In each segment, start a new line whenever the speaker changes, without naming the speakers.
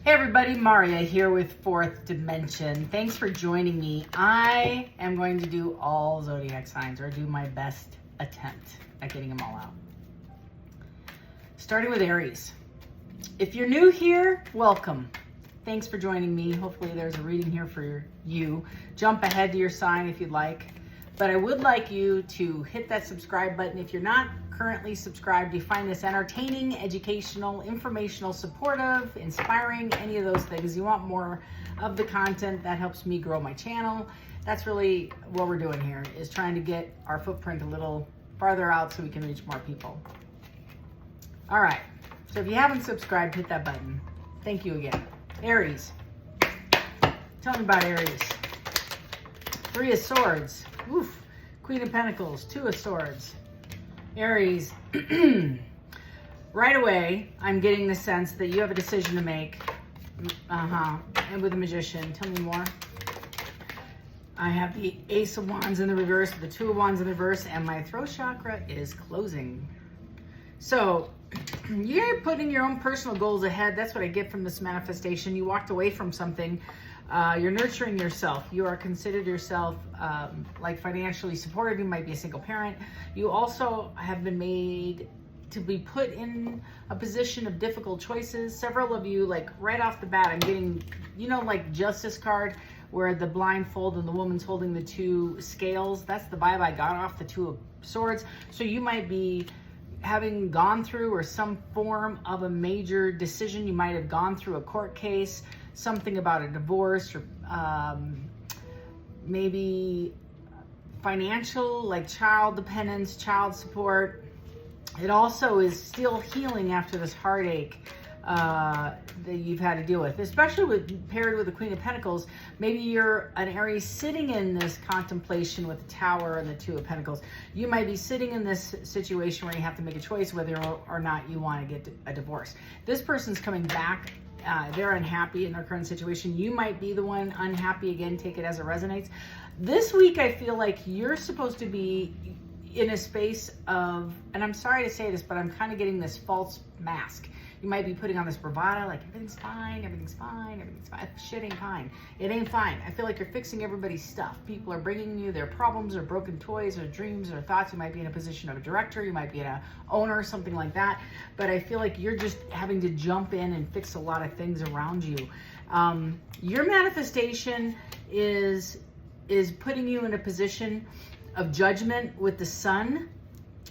Hey everybody, Maria here with Fourth Dimension. Thanks for joining me. I am going to do all zodiac signs, or do my best attempt at getting them all out. Starting with Aries. If you're new here, welcome. Thanks for joining me. Hopefully there's a reading here for you. Jump ahead to your sign if you'd like. But I would like you to hit that subscribe button. If you're not currently subscribed, you find this entertaining, educational, informational, supportive, inspiring, any of those things. You want more of the content that helps me grow my channel. That's really what we're doing here, is trying to get our footprint a little farther out so we can reach more people. All right, so if you haven't subscribed, hit that button. Thank you again. Aries. Tell me about Aries. Three of Swords. Oof. Queen of Pentacles. Two of Swords. Aries. Right away, I'm getting the sense that you have a decision to make. And with the Magician. Tell me more. I have the Ace of Wands in the reverse, the Two of Wands in the reverse, and my throat chakra is closing. So, you're putting your own personal goals ahead. That's what I get from this manifestation. You walked away from something. You're nurturing yourself. You are considered yourself like financially supported. You might be a single parent. You also have been made to be put in a position of difficult choices. Several of you, like right off the bat, I'm getting, like Justice card, where the blindfold and the woman's holding the two scales. That's the vibe I got off the Two of Swords. So you might be having gone through or some form of a major decision. You might have gone through a court case, something about a divorce, or maybe financial, like child dependence, child support. It also is still healing after this heartache that you've had to deal with, especially paired with the Queen of Pentacles. Maybe you're an Aries sitting in this contemplation with the Tower and the Two of Pentacles. You might be sitting in this situation where you have to make a choice whether or not you want to get a divorce. This person's coming back. They're unhappy in their current situation. You might be the one unhappy. Again, take it as it resonates. This week, I feel like you're supposed to be in a space of, and I'm sorry to say this, but I'm kind of getting this false mask. You might be putting on this bravado, like everything's fine, everything's fine, everything's fine. Shit ain't fine. It ain't fine. I feel like you're fixing everybody's stuff. People are bringing you their problems or broken toys or dreams or thoughts. You might be in a position of a director. You might be an owner, something like that. But I feel like you're just having to jump in and fix a lot of things around you. Your manifestation is putting you in a position of judgment with the Sun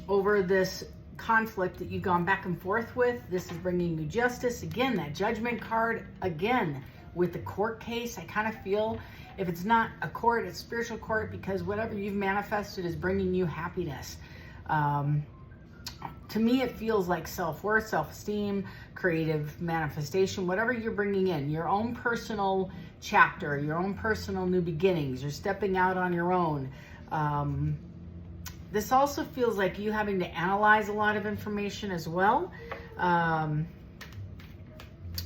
over this conflict that you've gone back and forth with. This is bringing you justice. Again, that Judgment card, again, with the court case. I kind of feel if it's not a court, it's spiritual court, because whatever you've manifested is bringing you happiness. To me, it feels like self-worth, self-esteem, creative manifestation, whatever you're bringing in, your own personal chapter, your own personal new beginnings. You're stepping out on your own. This also feels like you having to analyze a lot of information as well.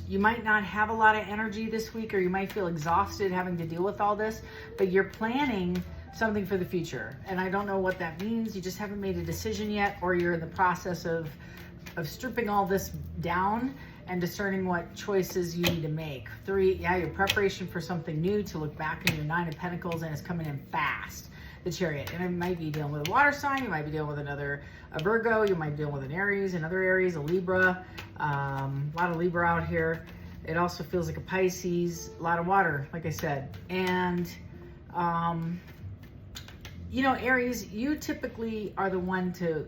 You might not have a lot of energy this week, or you might feel exhausted having to deal with all this, but you're planning something for the future. And I don't know what that means. You just haven't made a decision yet, or you're in the process of stripping all this down and discerning what choices you need to make. Your preparation for something new, to look back in your Nine of Pentacles, and it's coming in fast. The Chariot. And it might be dealing with a water sign. You might be dealing with a Virgo. You might be dealing with an Aries, another Aries, a Libra. A lot of Libra out here. It also feels like a Pisces. A lot of water, like I said. And, Aries, you typically are the one to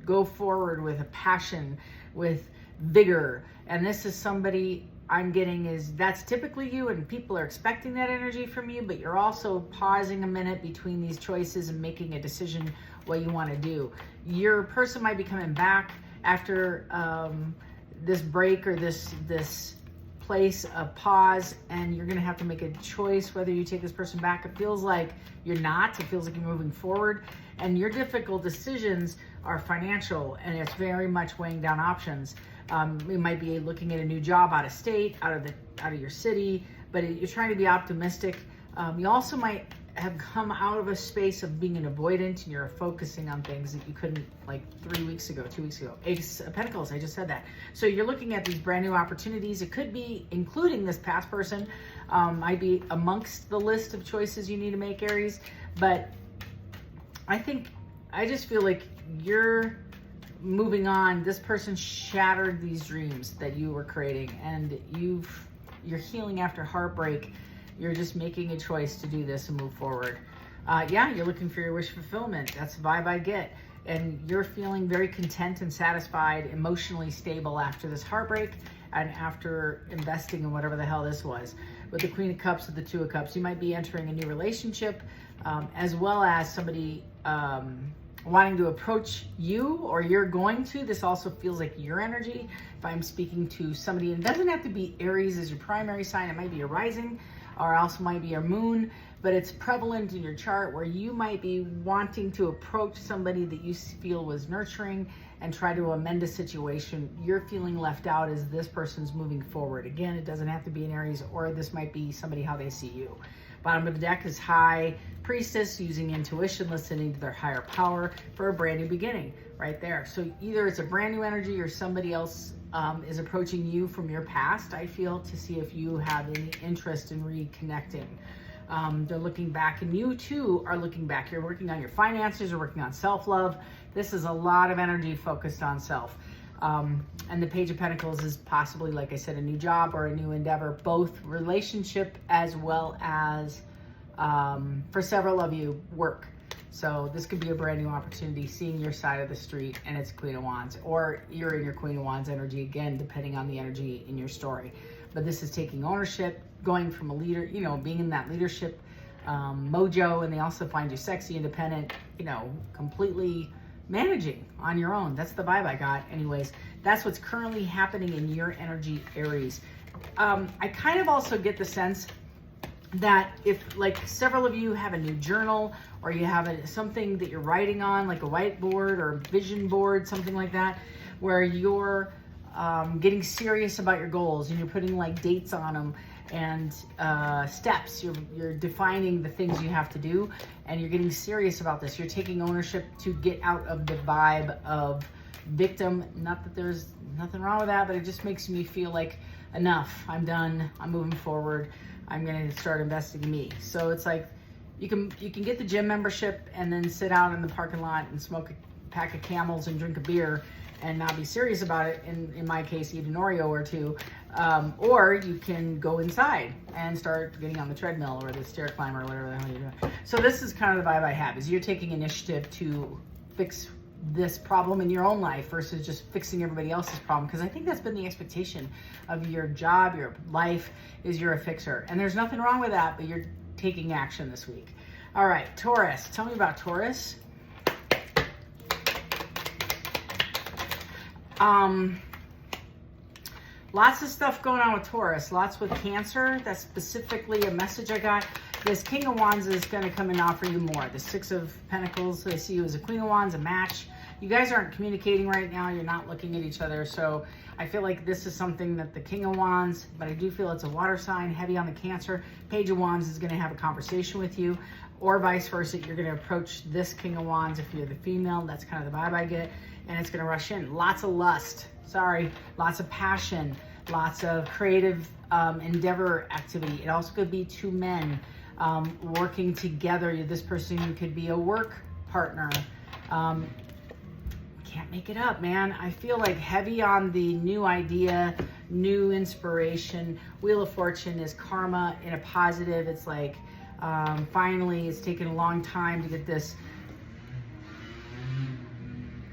go forward with a passion, with vigor. And this is somebody I'm getting that's typically you, and people are expecting that energy from you, but you're also pausing a minute between these choices and making a decision what you want to do. Your person might be coming back after this break, or this place of pause, and you're going to have to make a choice whether you take this person back. It feels like you're not. It feels like you're moving forward, and your difficult decisions are financial, and it's very much weighing down options. You might be looking at a new job out of state, out of your city, but you're trying to be optimistic. You also might have come out of a space of being an avoidant, and you're focusing on things that you couldn't, like 3 weeks ago, 2 weeks ago. Ace of Pentacles, I just said that. So you're looking at these brand new opportunities. It could be including this past person, might be amongst the list of choices you need to make, Aries. But I just feel like you're moving on. This person shattered these dreams that you were creating, and you're healing after heartbreak. You're just making a choice to do this and move forward. Yeah, you're looking for your wish fulfillment. That's the vibe I get. And you're feeling very content and satisfied, emotionally stable after this heartbreak and after investing in whatever the hell this was. With the Queen of Cups, with the Two of Cups, you might be entering a new relationship, as well as somebody wanting to approach you, or you're going to. This also feels like your energy. If I'm speaking to somebody, and it doesn't have to be Aries as your primary sign, it might be your rising, or also might be your moon, but it's prevalent in your chart where you might be wanting to approach somebody that you feel was nurturing and try to amend a situation. You're feeling left out as this person's moving forward. Again, it doesn't have to be an Aries, or this might be somebody how they see you. Bottom of the deck is High Priestess, using intuition, listening to their higher power for a brand new beginning right there. So either it's a brand new energy, or somebody else is approaching you from your past, I feel, to see if you have any interest in reconnecting. They're looking back, and you too are looking back. You're working on your finances, you're working on self-love. This is a lot of energy focused on self. And the Page of Pentacles is possibly, like I said, a new job or a new endeavor, both relationship as well as, for several of you, work. So this could be a brand new opportunity, seeing your side of the street, and it's Queen of Wands, or you're in your Queen of Wands energy, again, depending on the energy in your story. But this is taking ownership, going from a leader, you know, being in that leadership mojo, and they also find you sexy, independent, you know, completely managing on your own. That's the vibe I got. Anyways, that's what's currently happening in your energy, Aries. I kind of also get the sense that if, like, several of you have a new journal, or you have something that you're writing on, like a whiteboard or a vision board, something like that, where you're getting serious about your goals, and you're putting like dates on them and steps. You're defining the things you have to do, and you're getting serious about this. You're taking ownership to get out of the vibe of victim. Not that there's nothing wrong with that, but it just makes me feel like, enough, I'm done, I'm moving forward, I'm gonna start investing in me. So it's like, you can get the gym membership and then sit out in the parking lot and smoke a pack of Camels and drink a beer and not be serious about it. In my case, eat an Oreo or two. Or you can go inside and start getting on the treadmill or the stair climber or whatever the hell you're doing. So this is kind of the vibe I have, is you're taking initiative to fix this problem in your own life versus just fixing everybody else's problem. Because I think that's been the expectation of your job, your life, is you're a fixer. And there's nothing wrong with that, but you're taking action this week. All right, Taurus. Tell me about Taurus. Lots of stuff going on with Taurus. Lots with Cancer. That's specifically a message I got. This King of Wands is going to come and offer you more. The Six of Pentacles, they see you as a Queen of Wands, a match. You guys aren't communicating right now. You're not looking at each other. So I feel like this is something that the King of Wands, but I do feel it's a water sign, heavy on the Cancer. Page of Wands is going to have a conversation with you, or vice versa. You're going to approach this King of Wands if you're the female. That's kind of the vibe I get. And it's going to rush in. Lots of lust. Sorry. Lots of passion. Lots of creative endeavor activity. It also could be two men working together. This person could be a work partner. Can't make it up, man. I feel like heavy on the new idea, new inspiration. Wheel of Fortune is karma in a positive. It's like, finally, it's taken a long time to get this.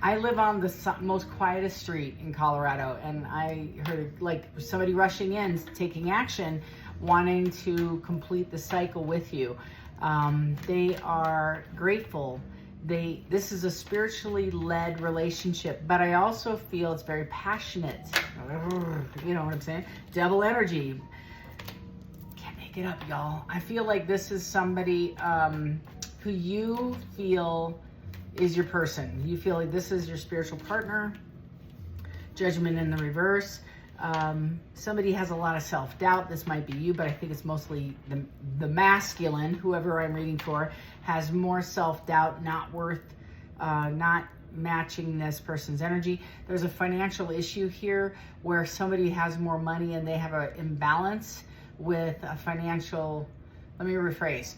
I live on the most quietest street in Colorado, and I heard like somebody rushing in, taking action, wanting to complete the cycle with you. They are grateful. This is a spiritually led relationship, but I also feel it's very passionate. You know what I'm saying? Devil energy. Can't make it up, y'all. I feel like this is somebody who you feel is your person. You feel like this is your spiritual partner. Judgment in the reverse. Somebody has a lot of self-doubt. This might be you, but I think it's mostly the masculine, whoever I'm reading for, has more self-doubt, not matching this person's energy. There's a financial issue here where somebody has more money and they have an imbalance with a financial, let me rephrase.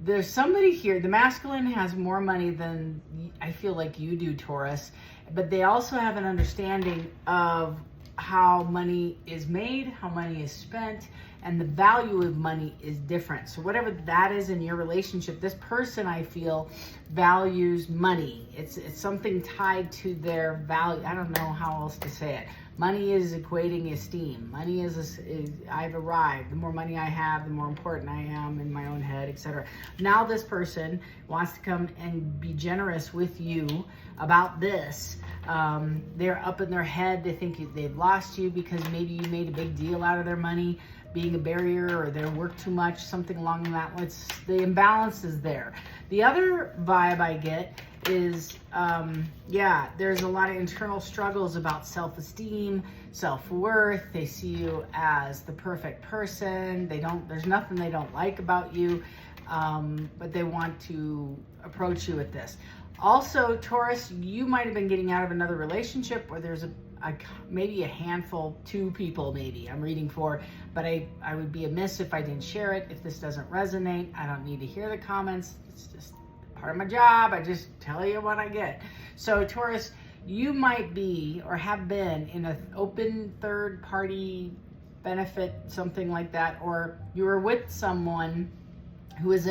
There's somebody here, the masculine has more money than I feel like you do, Taurus, but they also have an understanding of how money is made, how money is spent, and the value of money is different. So whatever that is in your relationship, this person, I feel, values money. It's something tied to their value. I don't know how else to say it. Money is equating esteem. Money is I've arrived. The more money I have, the more important I am in my own head, etc. Now this person wants to come and be generous with you about this. They're up in their head. They think they've lost you because maybe you made a big deal out of their money being a barrier, or they work too much, something along that lines. The imbalance is there. The other vibe I get is, there's a lot of internal struggles about self-esteem, self-worth. They see you as the perfect person. There's nothing they don't like about you, but they want to approach you with this. Also, Taurus, you might have been getting out of another relationship where there's maybe a handful, 2 people maybe I'm reading for, but I would be amiss if I didn't share it. If this doesn't resonate, I don't need to hear the comments. It's just part of my job. I just tell you what I get. So Taurus, you might be or have been in an open third party benefit, something like that, or you were with someone who is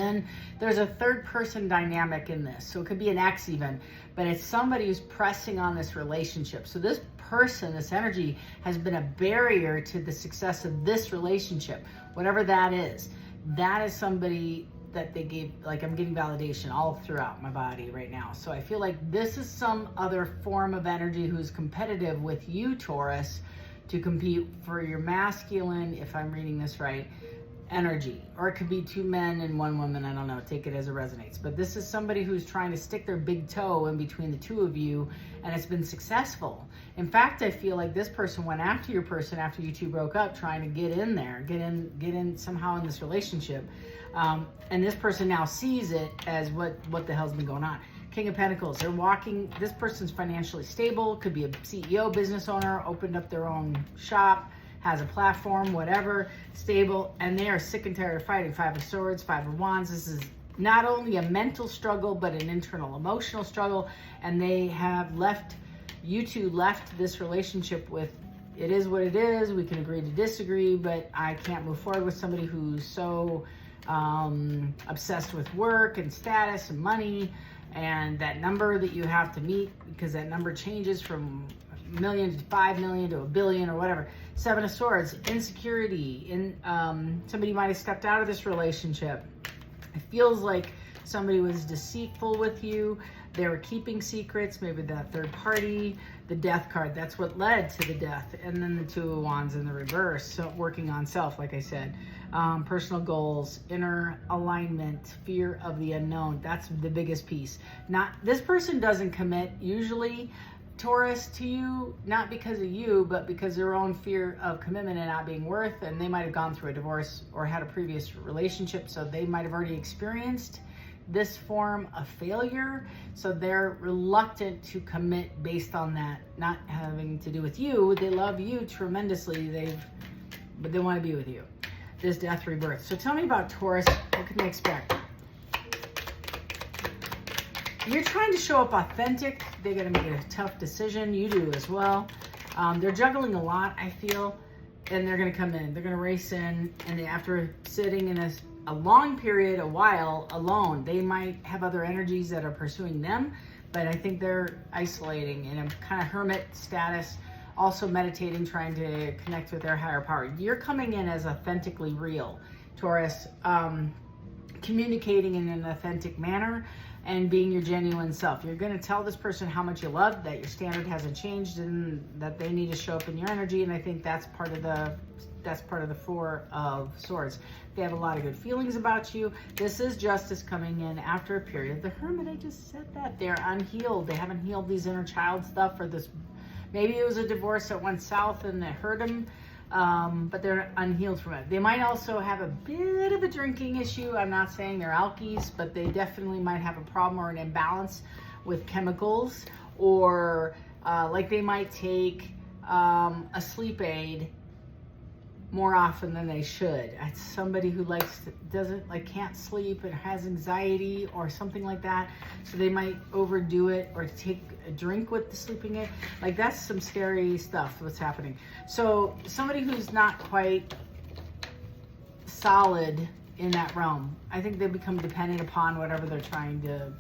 there's a third person dynamic in this. So it could be an ex even, but it's somebody who's pressing on this relationship. So this person, this energy, has been a barrier to the success of this relationship, whatever that is. That is somebody that they gave, like I'm getting validation all throughout my body right now. So I feel like this is some other form of energy who's competitive with you, Taurus, to compete for your masculine, if I'm reading this right, energy. Or it could be 2 men and 1 woman, I don't know, take it as it resonates. But this is somebody who's trying to stick their big toe in between the 2 of you, and it's been successful. In fact, I feel like this person went after your person after you 2 broke up, trying to get in there, get in somehow in this relationship. And this person now sees it as what the hell's been going on. King of Pentacles, this person's financially stable, could be a CEO, business owner, opened up their own shop, has a platform, whatever, stable, and they are sick and tired of fighting. 5 of Swords, 5 of Wands. This is not only a mental struggle, but an internal emotional struggle, and they have you 2 left this relationship with, it is what it is, we can agree to disagree, but I can't move forward with somebody who's so obsessed with work and status and money, and that number that you have to meet, because that number changes from $1 million to 5 million to $1 billion or whatever. 7 of Swords, insecurity, somebody might have stepped out of this relationship. It feels like somebody was deceitful with you. They were keeping secrets, maybe that third party. The Death card, that's what led to the death. And then the 2 of Wands in the reverse, so working on self, like I said. Personal goals, inner alignment, fear of the unknown. That's the biggest piece. This person doesn't commit usually, Taurus, to you, not because of you, but because their own fear of commitment and not being worth, and they might have gone through a divorce or had a previous relationship, so they might have already experienced this form of failure, so they're reluctant to commit based on that, not having to do with you. They love you tremendously, but they want to be with you. This Death rebirth. So tell me about Taurus. What can they expect? You're trying to show up authentic. They're going to make a tough decision. You do as well. They're juggling a lot, I feel, and they're going to come in. They're going to race in, and after sitting in a long period, a while alone, they might have other energies that are pursuing them, but I think they're isolating in a kind of hermit status, also meditating, trying to connect with their higher power. You're coming in as authentically real, Taurus, communicating in an authentic manner and being your genuine self. You're going to tell this person how much you love, that your standard hasn't changed, and that they need to show up in your energy. And I think that's part of the 4 of Swords. They have a lot of good feelings about you. This is justice coming in after a period. The Hermit, I just said that. They're unhealed. They haven't healed these inner child stuff, or this Maybe it was a divorce that went south and it hurt them, but they're unhealed from it. They might also have a bit of a drinking issue. I'm not saying they're alkies, but they definitely might have a problem or an imbalance with chemicals, or like they might take a sleep aid more often than they should. It's somebody who can't sleep and has anxiety or something like that, so they might overdo it or take a drink with the sleeping aid. Like, that's some scary stuff what's happening. So somebody who's not quite solid in that realm, I think they become dependent upon whatever they're trying to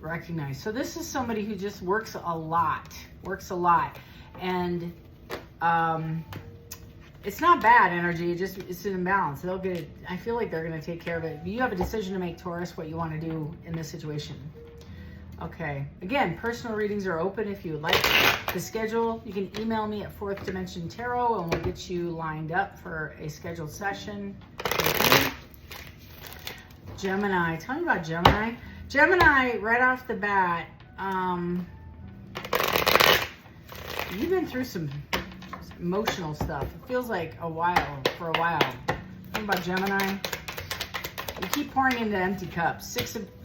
recognize. So this is somebody who just works a lot, and it's not bad energy, it's an imbalance. They'll get it. I feel like they're going to take care of it. You have a decision to make, Taurus, what you want to do in this situation. Okay. Again, personal readings are open. If you would like to schedule, you can email me at 4th Dimension Tarot, and we'll get you lined up for a scheduled session. Gemini. Tell me about Gemini. Gemini, right off the bat, you've been through some emotional stuff. It feels like for a while. Talking about Gemini, you keep pouring into empty cups.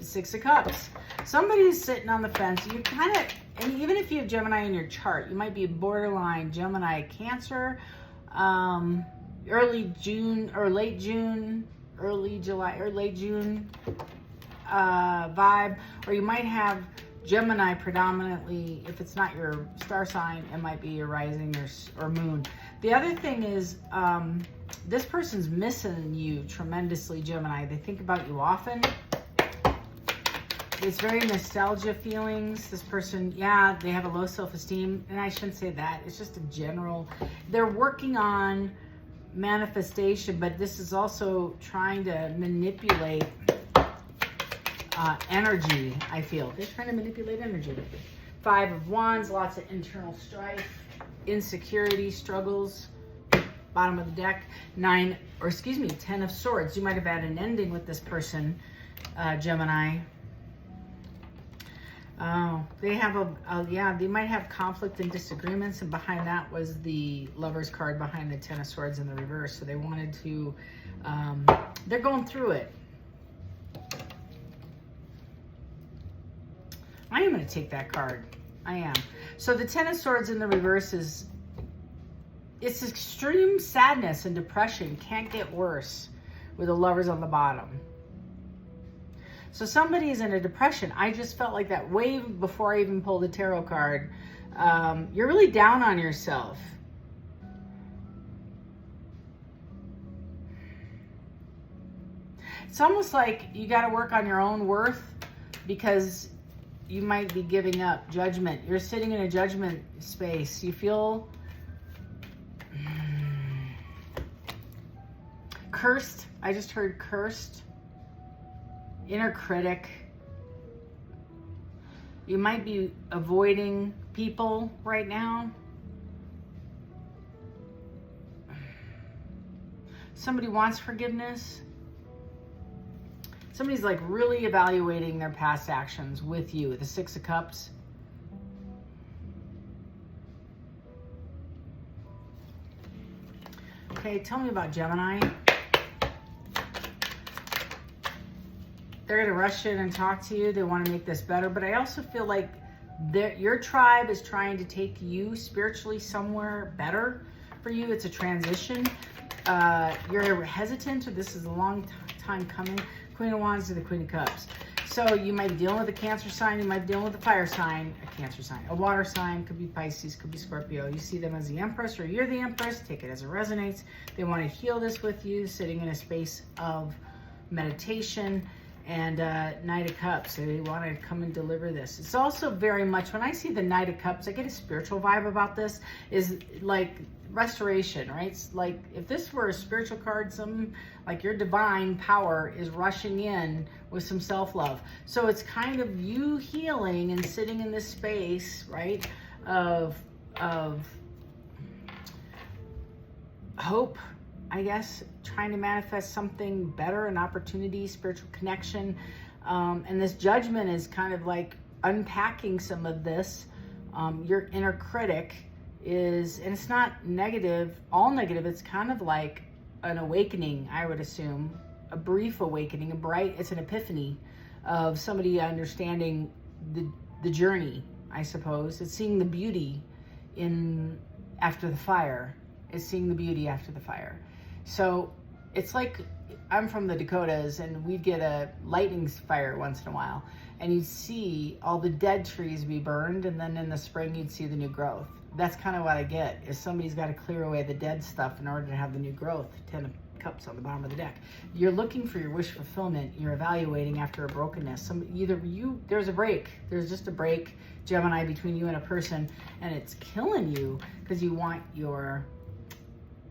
Six of Cups. Somebody's sitting on the fence. You kind of, and even if you have Gemini in your chart, you might be borderline Gemini Cancer, early June or late June, early July or late June vibe, or you might have Gemini predominantly. If it's not your star sign, it might be your rising or moon. The other thing is, this person's missing you tremendously, Gemini. They think about you often. It's very nostalgia feelings. This person, yeah, they have a low self-esteem, and I shouldn't say that. It's just a general, they're working on manifestation, but this is also trying to manipulate energy, I feel. They're trying to manipulate energy. 5 of Wands, lots of internal strife, insecurity, struggles. Bottom of the deck, 10 of Swords. You might have had an ending with this person, Gemini. Oh, they have they might have conflict and disagreements, and behind that was the Lover's card behind the 10 of Swords in the reverse. So they wanted to, they're going through it. I am going to take that card. I am. So the 10 of Swords in the reverse is, it's extreme sadness and depression. Can't get worse with the Lovers on the bottom. So somebody's in a depression. I just felt like that way before I even pulled the tarot card. You're really down on yourself. It's almost like you got to work on your own worth, because you might be giving up judgment. You're sitting in a judgment space. You feel cursed. I just heard cursed. Inner critic. You might be avoiding people right now. Somebody wants forgiveness. Somebody's like really evaluating their past actions with you, with the 6 of Cups. Okay, tell me about Gemini. They're going to rush in and talk to you. They want to make this better. But I also feel like your tribe is trying to take you spiritually somewhere better for you. It's a transition. You're hesitant, or this is a long time coming. Queen of Wands to the Queen of Cups. So you might be dealing with a Cancer sign. You might be dealing with a fire sign, a Cancer sign, a water sign. Could be Pisces, could be Scorpio. You see them as the Empress, or you're the Empress. Take it as it resonates. They want to heal this with you, sitting in a space of meditation. And Knight of Cups, they want to come and deliver this. It's also very much, when I see the Knight of Cups, I get a spiritual vibe about this, is like restoration, right? It's like if this were a spiritual card, like your divine power is rushing in with some self-love. So it's kind of you healing and sitting in this space, right, of hope, I guess, trying to manifest something better, an opportunity, spiritual connection. And this judgment is kind of like unpacking some of this Your inner critic is, and it's not negative, all negative, it's kind of like an awakening, I would assume, a brief awakening, it's an epiphany of somebody understanding the journey, I suppose. It's seeing the beauty after the fire. It's seeing the beauty after the fire. So it's like, I'm from the Dakotas, and we'd get a lightning fire once in a while, and you'd see all the dead trees be burned, and then in the spring you'd see the new growth. That's kind of what I get, is somebody's got to clear away the dead stuff in order to have the new growth. 10 of Cups on the bottom of the deck. You're looking for your wish fulfillment. You're evaluating after a brokenness. There's a break. There's just a break, Gemini, between you and a person, and it's killing you because you want your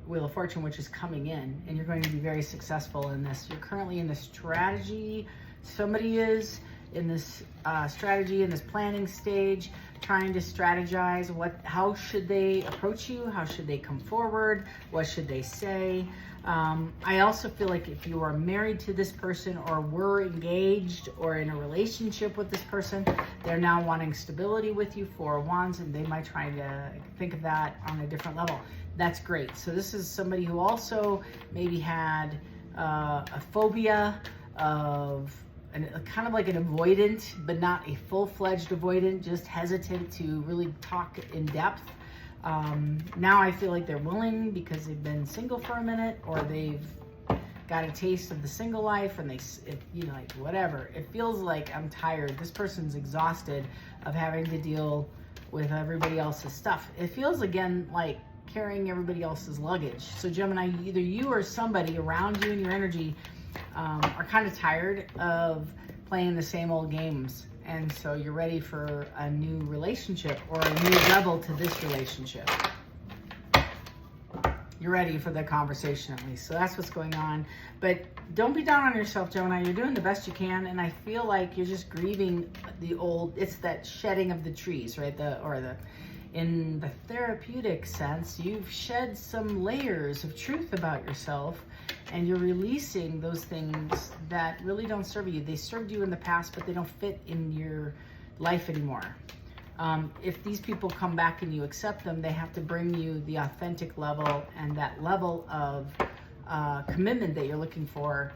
Wheel of Fortune, which is coming in, and you're going to be very successful in this. You're currently in the strategy. Somebody is in this strategy, in this planning stage, trying to strategize how should they approach you, how should they come forward, what should they say. I also feel like if you are married to this person or were engaged or in a relationship with this person, they're now wanting stability with you, Four of Wands, and they might try to think of that on a different level. That's great. So this is somebody who also maybe had a phobia of kind of like an avoidant, but not a full-fledged avoidant, just hesitant to really talk in depth. Now I feel like they're willing because they've been single for a minute, or they've got a taste of the single life, and like whatever. It feels like I'm tired. This person's exhausted of having to deal with everybody else's stuff. It feels again like carrying everybody else's luggage. So Gemini, either you or somebody around you in your energy are kind of tired of playing the same old games. And so you're ready for a new relationship or a new level to this relationship. You're ready for the conversation at least. So that's what's going on. But don't be down on yourself, Gemini. You're doing the best you can. And I feel like you're just grieving it's that shedding of the trees, right? In the therapeutic sense, you've shed some layers of truth about yourself, and you're releasing those things that really don't serve you. They served you in the past, but they don't fit in your life anymore. If these people come back and you accept them, they have to bring you the authentic level and that level of commitment that you're looking for,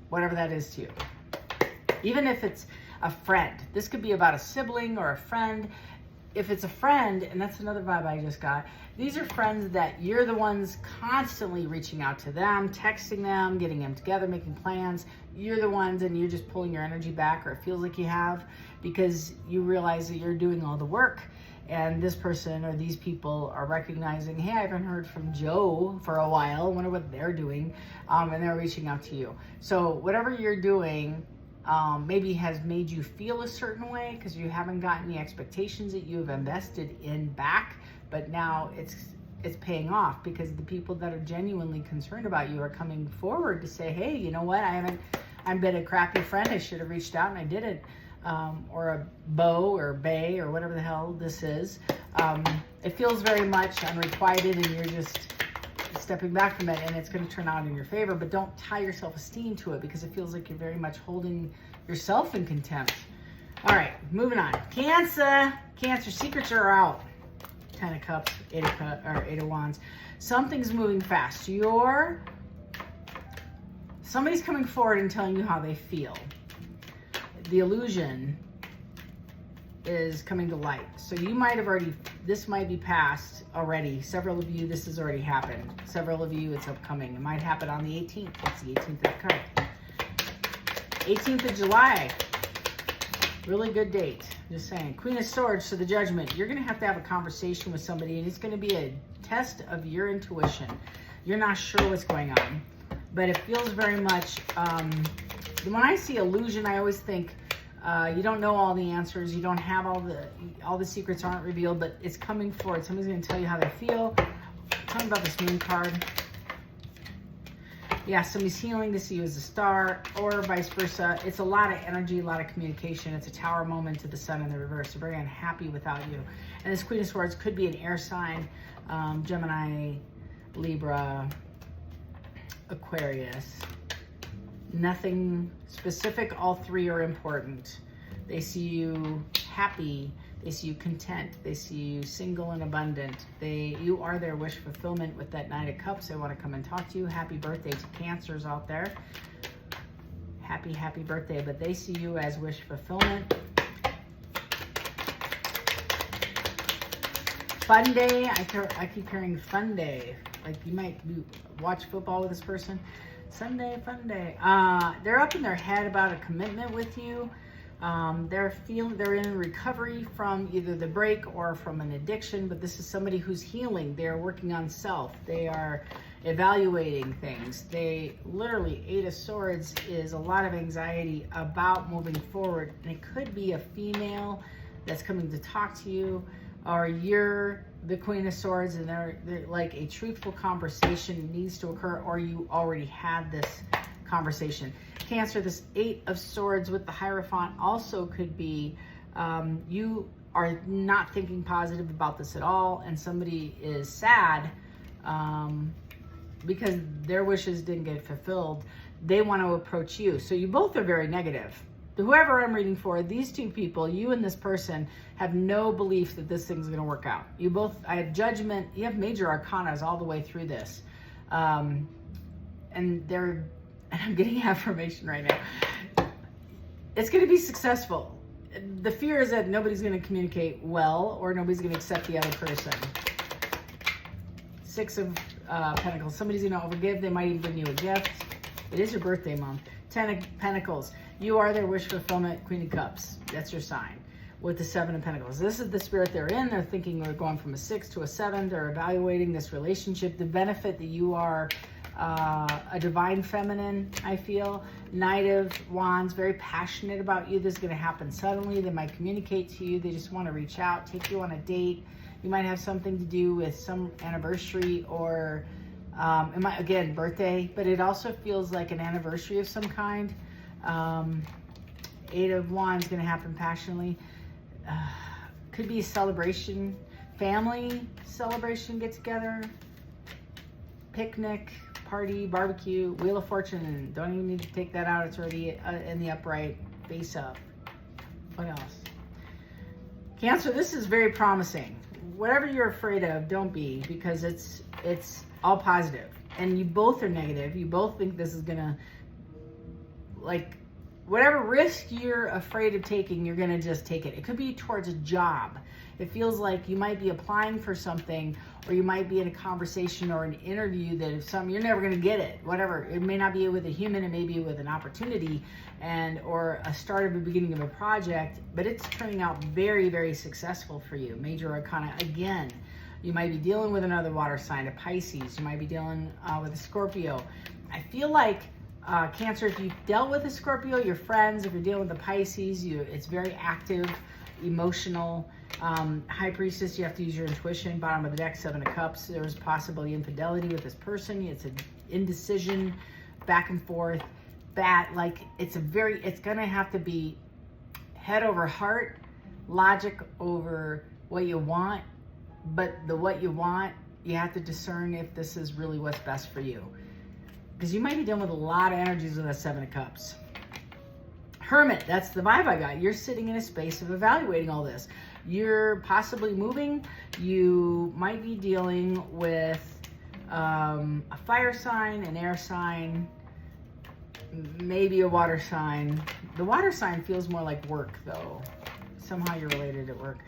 whatever that is to you. Even if it's a friend. This could be about a sibling or a friend. If it's a friend, and that's another vibe I just got, these are friends that you're the ones constantly reaching out to them, texting them, getting them together, making plans. You're the ones, and you're just pulling your energy back, or it feels like you have, because you realize that you're doing all the work, and this person or these people are recognizing, hey, I haven't heard from Joe for a while. I wonder what they're doing, and they're reaching out to you. So whatever you're doing, maybe has made you feel a certain way because you haven't gotten the expectations that you have invested in back, but now it's paying off because the people that are genuinely concerned about you are coming forward to say, hey, you know what, I've been a crappy friend, I should have reached out and I didn't, or a beau or bae or whatever the hell this is. It feels very much unrequited, and you're just stepping back from it, and it's going to turn out in your favor. But don't tie your self-esteem to it, because it feels like you're very much holding yourself in contempt. All right, moving on. Cancer, secrets are out. 10 of Cups, 8 of Wands. Something's moving fast. Somebody's coming forward and telling you how they feel. The illusion is coming to light. So you might have this might be past already. Several of you, this has already happened. Several of you, it's upcoming. It might happen on the 18th. It's the 18th of the card. 18th of July. Really good date. Just saying. Queen of Swords, so the Judgment. You're going to have a conversation with somebody, and it's going to be a test of your intuition. You're not sure what's going on, but it feels very much, when I see illusion, I always think, you don't know all the answers. You don't have all the secrets aren't revealed, but it's coming forward. Somebody's going to tell you how they feel. Tell me about this Moon card. Yeah, somebody's healing to see you as a star, or vice versa. It's a lot of energy, a lot of communication. It's a Tower moment to the Sun in the reverse. They're very unhappy without you. And this Queen of Swords could be an air sign, Gemini, Libra, Aquarius. Nothing specific. All three are important. They see you happy. They see you content. They see you single and abundant. You are their wish fulfillment with that Knight of Cups. They want to come and talk to you. Happy birthday to Cancers out there. Happy, happy birthday. But they see you as wish fulfillment. Fun day. I keep hearing fun day. Like you might watch football with this person. Sunday, fun day. They're up in their head about a commitment with you. They're in recovery from either the break or from an addiction, but this is somebody who's healing. They're working on self. They are evaluating things. They literally, Eight of Swords is a lot of anxiety about moving forward. And it could be a female that's coming to talk to you, or you're the Queen of Swords and they're like a truthful conversation needs to occur, or you already had this conversation. Cancer, this Eight of Swords with the Hierophant also could be you are not thinking positive about this at all, and somebody is sad because their wishes didn't get fulfilled. They want to approach you. So you both are very negative. Whoever I'm reading for, these two people, you and this person, have no belief that this thing's going to work out. You both, I have judgment. You have major arcanas all the way through this. And I'm getting affirmation right now. It's going to be successful. The fear is that nobody's going to communicate well, or nobody's going to accept the other person. Six of Pentacles. Somebody's going to overgive. They might even bring you a gift. It is your birthday month. 10 of Pentacles. You are their wish fulfillment. Queen of Cups. That's your sign. With the 7 of Pentacles. This is the spirit they're in. They're thinking they're going from a 6 to a 7. They're evaluating this relationship. The benefit that you are a divine feminine, I feel. Knight of Wands, very passionate about you. This is going to happen suddenly. They might communicate to you. They just want to reach out, take you on a date. You might have something to do with some anniversary, or it might, again, birthday, but it also feels like an anniversary of some kind. Eight of Wands going to happen passionately. Could be a celebration, family celebration, get together, picnic, party, barbecue, Wheel of Fortune. Don't even need to take that out. It's already in the upright, face up. What else? Cancer, this is very promising. Whatever you're afraid of, don't be, because it's all positive. And you both are negative. You both think this is gonna, like, whatever risk you're afraid of taking, you're gonna just take it. It could be towards a job. It feels like you might be applying for something, or you might be in a conversation or an interview that if you're never gonna get it, whatever. It may not be with a human, it may be with an opportunity or a start of a beginning of a project, but it's turning out very, very successful for you. Major Arcana, again, you might be dealing with another water sign, a Pisces. You might be dealing with a Scorpio. I feel like Cancer, if you've dealt with a Scorpio, your friends, if you're dealing with the Pisces, it's very active, emotional. High Priestess, you have to use your intuition. Bottom of the deck, 7 of Cups. There's possibly infidelity with this person. It's an indecision, back and forth. It's gonna have to be head over heart, logic over what you want. But what you want, you have to discern if this is really what's best for you. Because you might be dealing with a lot of energies with that 7 of Cups. Hermit, that's the vibe I got. You're sitting in a space of evaluating all this. You're possibly moving. You might be dealing with a fire sign, an air sign, maybe a water sign. The water sign feels more like work, though. Somehow you're related at work.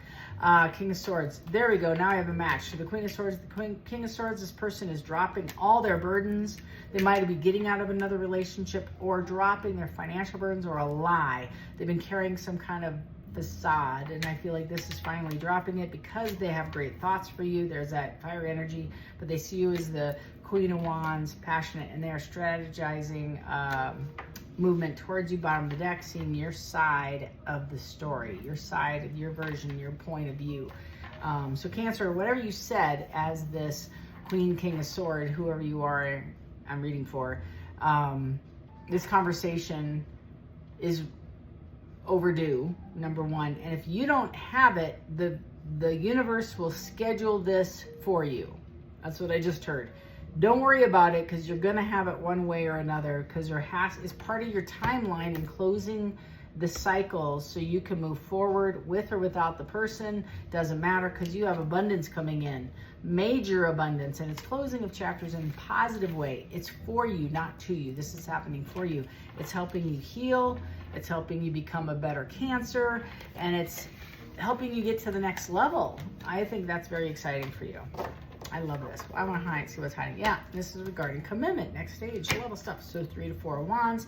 King of Swords. There we go. Now I have a match. So the Queen of Swords, King of Swords, this person is dropping all their burdens. They might be getting out of another relationship, or dropping their financial burdens, or a lie. They've been carrying some kind of facade, and I feel like this is finally dropping it because they have great thoughts for you. There's that fire energy, but they see you as the Queen of Wands, passionate, and they're strategizing movement towards you. Bottom of the deck, seeing your side of the story, your side of your version, your point of view. So Cancer, whatever you said as this Queen, King of Sword, whoever you are, I'm reading for, this conversation is overdue, number one. And if you don't have it, the universe will schedule this for you. That's what I just heard. Don't worry about it, because you're going to have it one way or another, because it's part of your timeline and closing the cycles so you can move forward with or without the person. Doesn't matter, because you have abundance coming in, major abundance, and it's closing of chapters in a positive way. It's for you, not to you. This is happening for you. It's helping you heal. It's helping you become a better Cancer, and it's helping you get to the next level. I think that's very exciting for you. I love this. I want to see what's hiding. Yeah, this is regarding commitment, next stage level stuff. So 3 to 4 of Wands.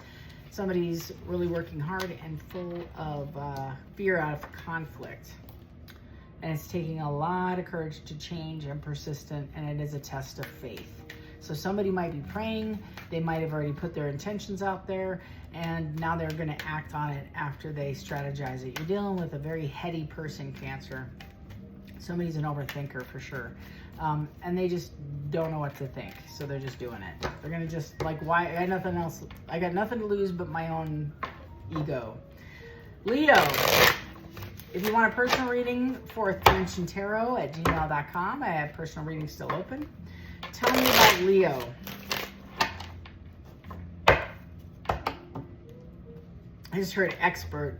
Somebody's really working hard and full of fear out of conflict. And it's taking a lot of courage to change and persistent, and it is a test of faith. So somebody might be praying, they might have already put their intentions out there, and now they're going to act on it after they strategize it. You're dealing with a very heady person, Cancer. Somebody's an overthinker for sure. And they just don't know what to think. So they're just doing it. They're going to just like, why? I got nothing else. I got nothing to lose but my own ego. Leo. If you want a personal reading for ancienttarot@gmail.com, I have personal readings still open. Tell me about Leo. I just heard expert.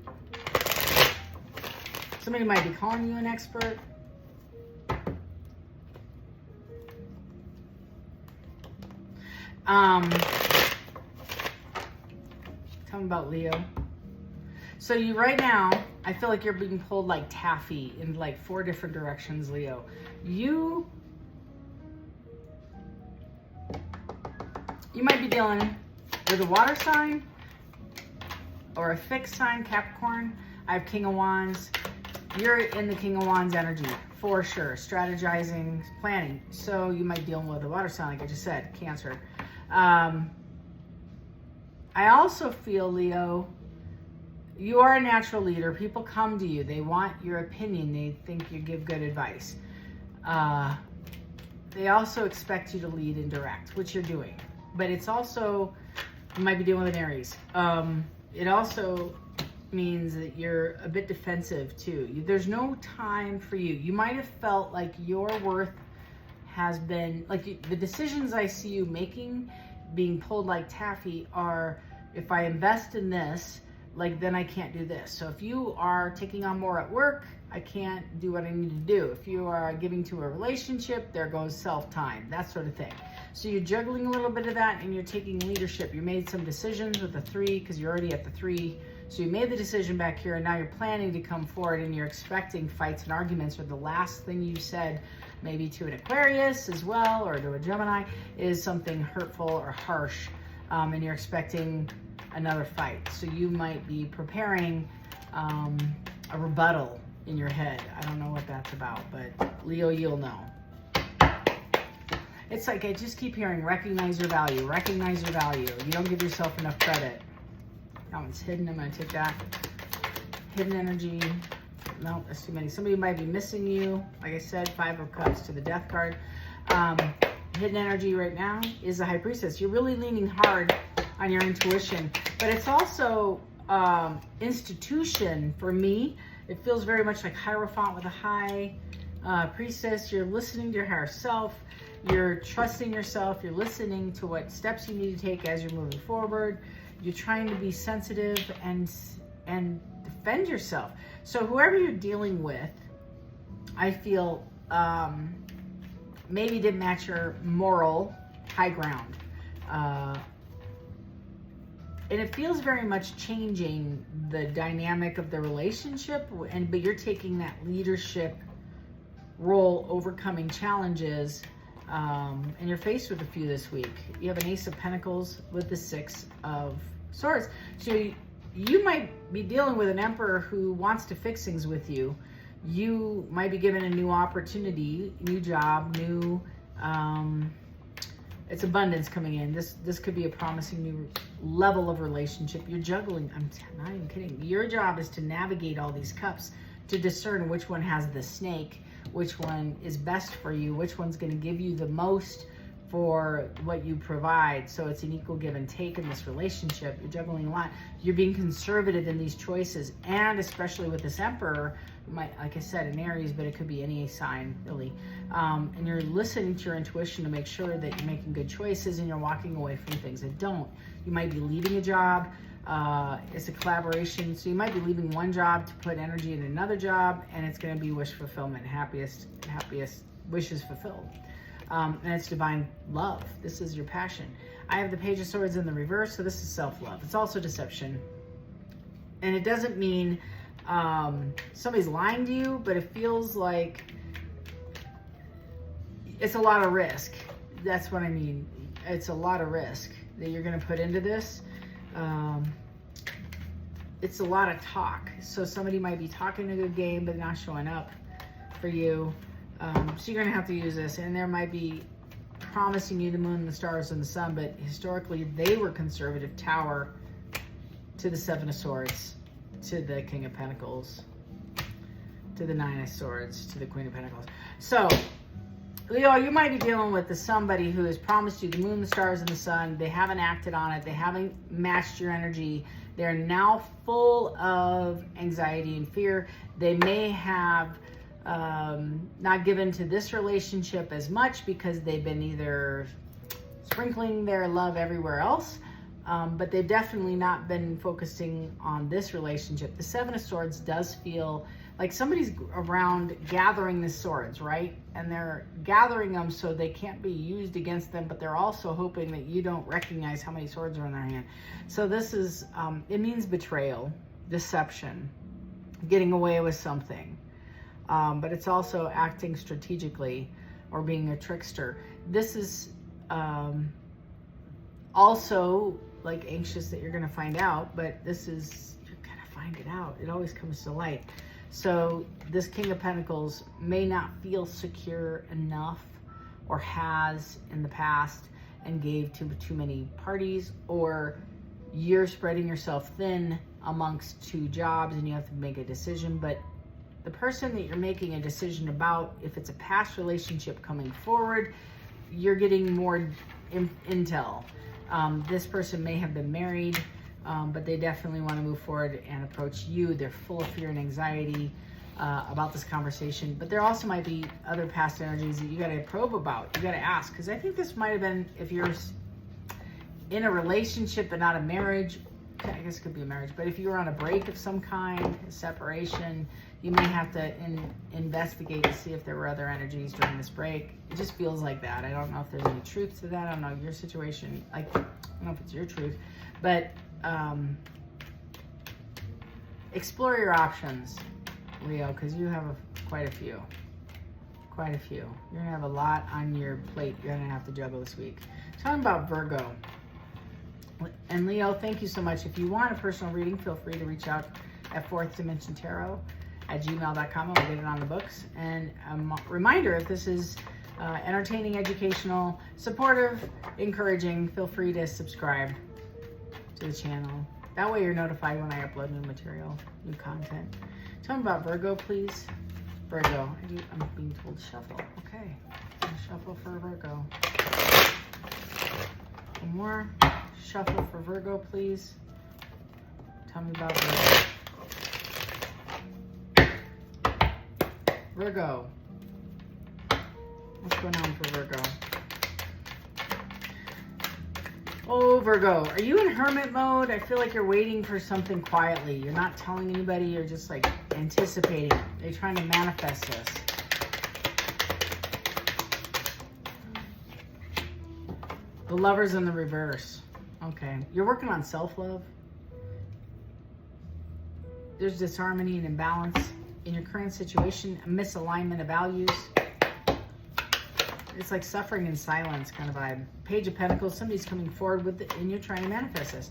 Somebody might be calling you an expert. Tell me about Leo. So you right now, I feel like you're being pulled like taffy in like 4 different directions, Leo. You might be dealing with a water sign or a fixed sign, Capricorn. I have King of Wands. You're in the King of Wands energy for sure. Strategizing, planning. So you might deal with a water sign, like I just said, Cancer. I also feel, Leo, you are a natural leader. People come to you. They want your opinion. They think you give good advice. They also expect you to lead and direct, which you're doing. But it's also, you might be dealing with an Aries. It also means that you're a bit defensive too. There's no time for you. You might have felt like your worth has been, like the decisions I see you making, being pulled like taffy, are, if I invest in this, like then I can't do this. So if you are taking on more at work, I can't do what I need to do. If you are giving to a relationship, there goes self-time, that sort of thing. So you're juggling a little bit of that, and you're taking leadership. You made some decisions with the 3, because you're already at the 3. So you made the decision back here, and now you're planning to come forward, and you're expecting fights and arguments, or the last thing you said, maybe to an Aquarius as well, or to a Gemini, is something hurtful or harsh, and you're expecting another fight. So you might be preparing a rebuttal in your head. I don't know what that's about, but Leo, you'll know. It's like I just keep hearing, recognize your value, recognize your value. You don't give yourself enough credit. That one's hidden. I'm going to take that. Hidden energy. No, that's too many. Somebody might be missing you. Like I said, 5 of Cups to the Death card. Hidden energy right now is the High Priestess. You're really leaning hard on your intuition, but it's also institution for me. It feels very much like Hierophant with a High Priestess. You're listening to your higher self. You're trusting yourself. You're listening to what steps you need to take as you're moving forward. You're trying to be sensitive and defend yourself. So whoever you're dealing with, I feel maybe didn't match your moral high ground. And it feels very much changing the dynamic of the relationship, but you're taking that leadership role, overcoming challenges, and you're faced with a few this week. You have an Ace of Pentacles with the 6 of Swords. So you might be dealing with an Emperor who wants to fix things with you. You might be given a new opportunity, new job, new, it's abundance coming in. This could be a promising new level of relationship. You're juggling, I'm not even kidding. Your job is to navigate all these cups, to discern which one has the snake, which one is best for you, which one's going to give you the most for what you provide. So it's an equal give and take in this relationship. You're juggling a lot. You're being conservative in these choices, and especially with this Emperor, like I said, an Aries, but it could be any sign really. And you're listening to your intuition to make sure that you're making good choices, and you're walking away from things that don't. You might be leaving a job. It's a collaboration. So you might be leaving one job to put energy in another job, and it's going to be wish fulfillment, happiest wishes fulfilled. And it's divine love. This is your passion. I have the Page of Swords in the reverse, so this is self-love. It's also deception. And it doesn't mean somebody's lying to you, but it feels like it's a lot of risk. That's what I mean. It's a lot of risk that you're going to put into this. It's a lot of talk. So somebody might be talking a good game, but not showing up for you. So you're going to have to use this. And there might be promising you the moon, the stars, and the sun, but historically they were conservative. Tower to the Seven of Swords, to the King of Pentacles, to the Nine of Swords, to the Queen of Pentacles. So, Leo, you might be dealing with somebody who has promised you the moon, the stars, and the sun. They haven't acted on it. They haven't matched your energy. They're now full of anxiety and fear. They may have not given to this relationship as much because they've been either sprinkling their love everywhere else, but they've definitely not been focusing on this relationship. The Seven of Swords does feel like somebody's around gathering the swords, right? And they're gathering them so they can't be used against them, but they're also hoping that you don't recognize how many swords are in their hand. So this is, it means betrayal, deception, getting away with something. But it's also acting strategically or being a trickster. This is also like anxious that you're going to find out, but this is, you're going to find it out. It always comes to light. So this King of Pentacles may not feel secure enough, or has in the past and gave to too many parties, or you're spreading yourself thin amongst two jobs and you have to make a decision. But the person that you're making a decision about, if it's a past relationship coming forward, you're getting more intel. This person may have been married, but they definitely want to move forward and approach you. They're full of fear and anxiety about this conversation, but there also might be other past energies that you got to probe about. You got to ask, because I think this might have been, if you're in a relationship but not a marriage, I guess it could be a marriage, but if you were on a break of some kind, a separation, you may have to investigate to see if there were other energies during this break. It just feels like that. I don't know if there's any truth to that. I don't know your situation. I don't know if it's your truth, but explore your options, Leo, because you have quite a few. Quite a few. You're gonna have a lot on your plate you're gonna have to juggle this week. Talking about Virgo. And Leo, thank you so much. If you want a personal reading, feel free to reach out at fourthdimensiontarot@gmail.com. I'll get it on the books. And a reminder, if this is entertaining, educational, supportive, encouraging, feel free to subscribe to the channel. That way you're notified when I upload new material, new content. Tell me about Virgo, please. Virgo, I'm being told to shuffle. Okay, I'm gonna shuffle for Virgo. One more. Shuffle for Virgo, please. Tell me about Virgo. Virgo. What's going on for Virgo? Oh, Virgo, are you in hermit mode? I feel like you're waiting for something quietly. You're not telling anybody. You're just like anticipating. You're trying to manifest this. The Lover's in the reverse. Okay. You're working on self-love. There's disharmony and imbalance in your current situation, a misalignment of values. It's like suffering in silence kind of vibe. Page of Pentacles, somebody's coming forward with it, and you're trying to manifest this.